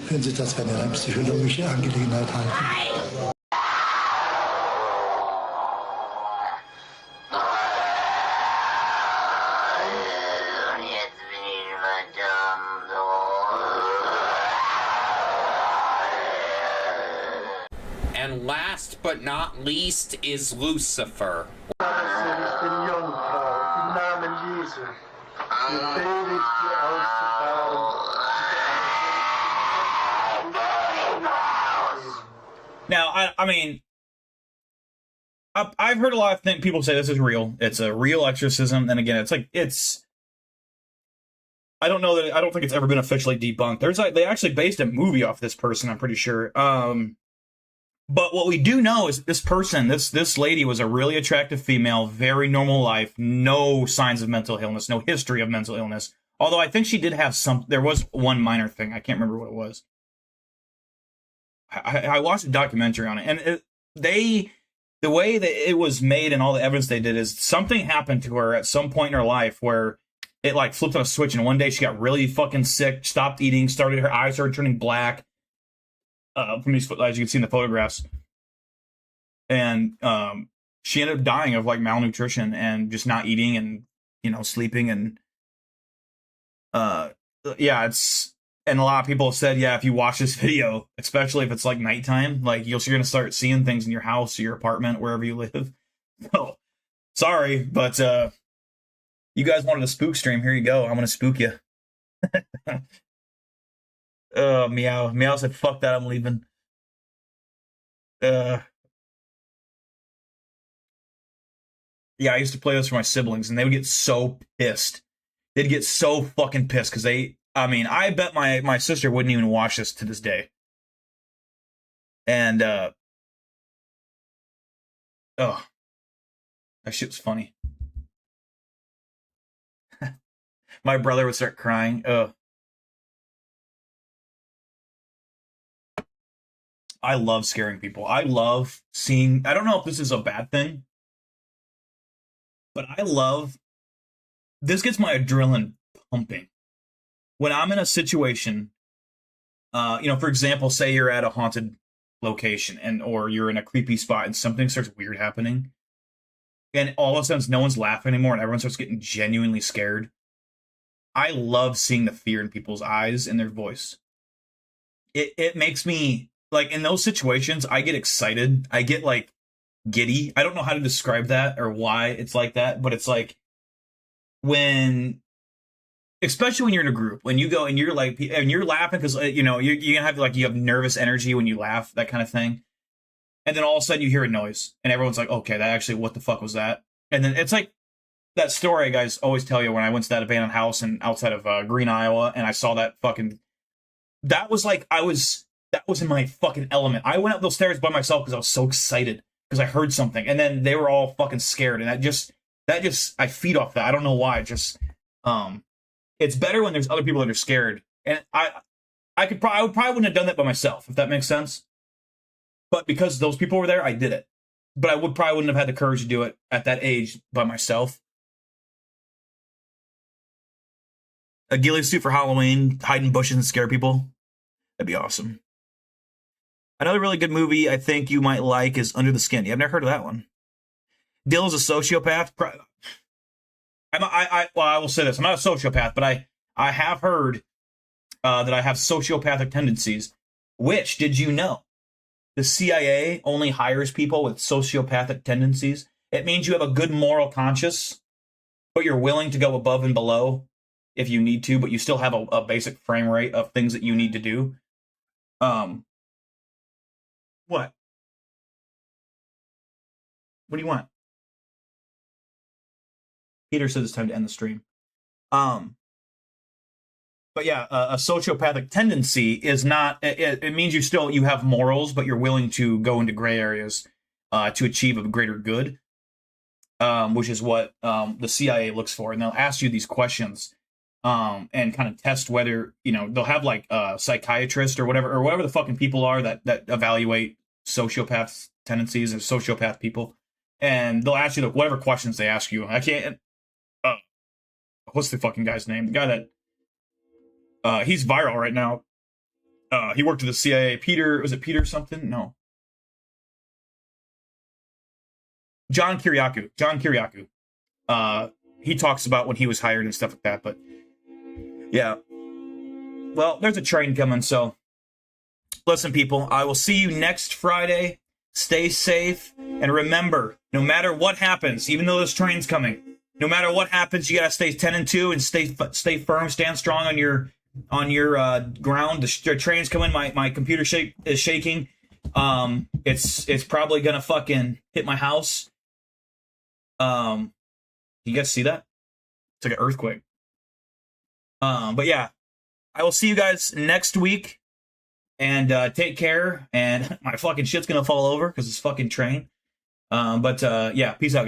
Wenn Sie das für eine rein psychologische Angelegenheit halten.
And last but not least is Lucifer.
Now, I mean, I've heard a lot of people say this is real. It's a real exorcism. And again, I don't think it's ever been officially debunked. They actually based a movie off this person, I'm pretty sure. But what we do know is that this person, this lady, was a really attractive female, very normal life, no signs of mental illness, no history of mental illness. Although I think she did have there was one minor thing. I can't remember what it was. I watched a documentary on it, and the way that it was made and all the evidence they did is something happened to her at some point in her life where it like flipped on a switch, and one day she got really fucking sick, stopped eating, her eyes started turning black. From these, as you can see in the photographs, and she ended up dying of like malnutrition and just not eating and sleeping, and and a lot of people have said, yeah, if you watch this video, especially if it's like nighttime, like you're gonna start seeing things in your house or your apartment, wherever you live. So sorry, but you guys wanted a spook stream, here you go. I'm gonna spook you. Meow said, fuck that, I'm leaving. Yeah, I used to play this for my siblings, and they would get so pissed. They'd get so fucking pissed, because I bet my sister wouldn't even watch this to this day. And, that shit was funny. My brother would start crying. I love scaring people. I love seeing, I don't know if this is a bad thing, but this gets my adrenaline pumping. When I'm in a situation, for example, say you're at a haunted location or you're in a creepy spot and something starts weird happening, and all of a sudden no one's laughing anymore and everyone starts getting genuinely scared. I love seeing the fear in people's eyes and their voice. It makes me, like, in those situations, I get excited. I get, like, giddy. I don't know how to describe that or why it's like that, but it's like especially when you're in a group, when you go and you're like, and you're laughing because, you're gonna have, like, you have nervous energy when you laugh, that kind of thing. And then all of a sudden you hear a noise and everyone's like, okay, that actually, what the fuck was that? And then it's like that story I guys always tell you when I went to that abandoned house outside of Green, Iowa, and I saw that fucking, that was in my fucking element. I went up those stairs by myself because I was so excited because I heard something, and then they were all fucking scared, and that just I feed off that. I don't know why. It's better when there's other people that are scared, and I probably wouldn't have done that by myself, if that makes sense. But because those people were there, I did it. But I probably wouldn't have had the courage to do it at that age by myself. A ghillie suit for Halloween, hide in bushes and scare people. That'd be awesome. Another really good movie I think you might like is Under the Skin. Yeah, I've never heard of that one. Dill is a sociopath. I will say this. I'm not a sociopath, but I have heard that I have sociopathic tendencies. Which, did you know? The CIA only hires people with sociopathic tendencies. It means you have a good moral conscience, but you're willing to go above and below if you need to, but you still have a basic frame rate of things that you need to do. What? What do you want? Peter says it's time to end the stream. But yeah, a sociopathic tendency is not, it means you have morals, but you're willing to go into gray areas to achieve a greater good, which is what the CIA looks for. And they'll ask you these questions and kind of test whether, they'll have like a psychiatrist or whatever the fucking people are that evaluate sociopaths' tendencies or sociopath people. And they'll ask you whatever questions they ask you. I can't, what's the fucking guy's name? The guy that, he's viral right now. He worked at the CIA. Was it Peter something? No. John Kiriakou. He talks about when he was hired and stuff like that, but yeah. Well, there's a train coming, so listen, people, I will see you next Friday. Stay safe, and remember, no matter what happens, even though this train's coming, no matter what happens, you gotta stay 10 and 2 and stay firm, stand strong on your ground. The train's coming. My computer is shaking. It's probably gonna fucking hit my house. You guys see that? It's like an earthquake. But yeah, I will see you guys next week. and take care. And my fucking shit's gonna fall over because it's fucking train. But yeah, peace out.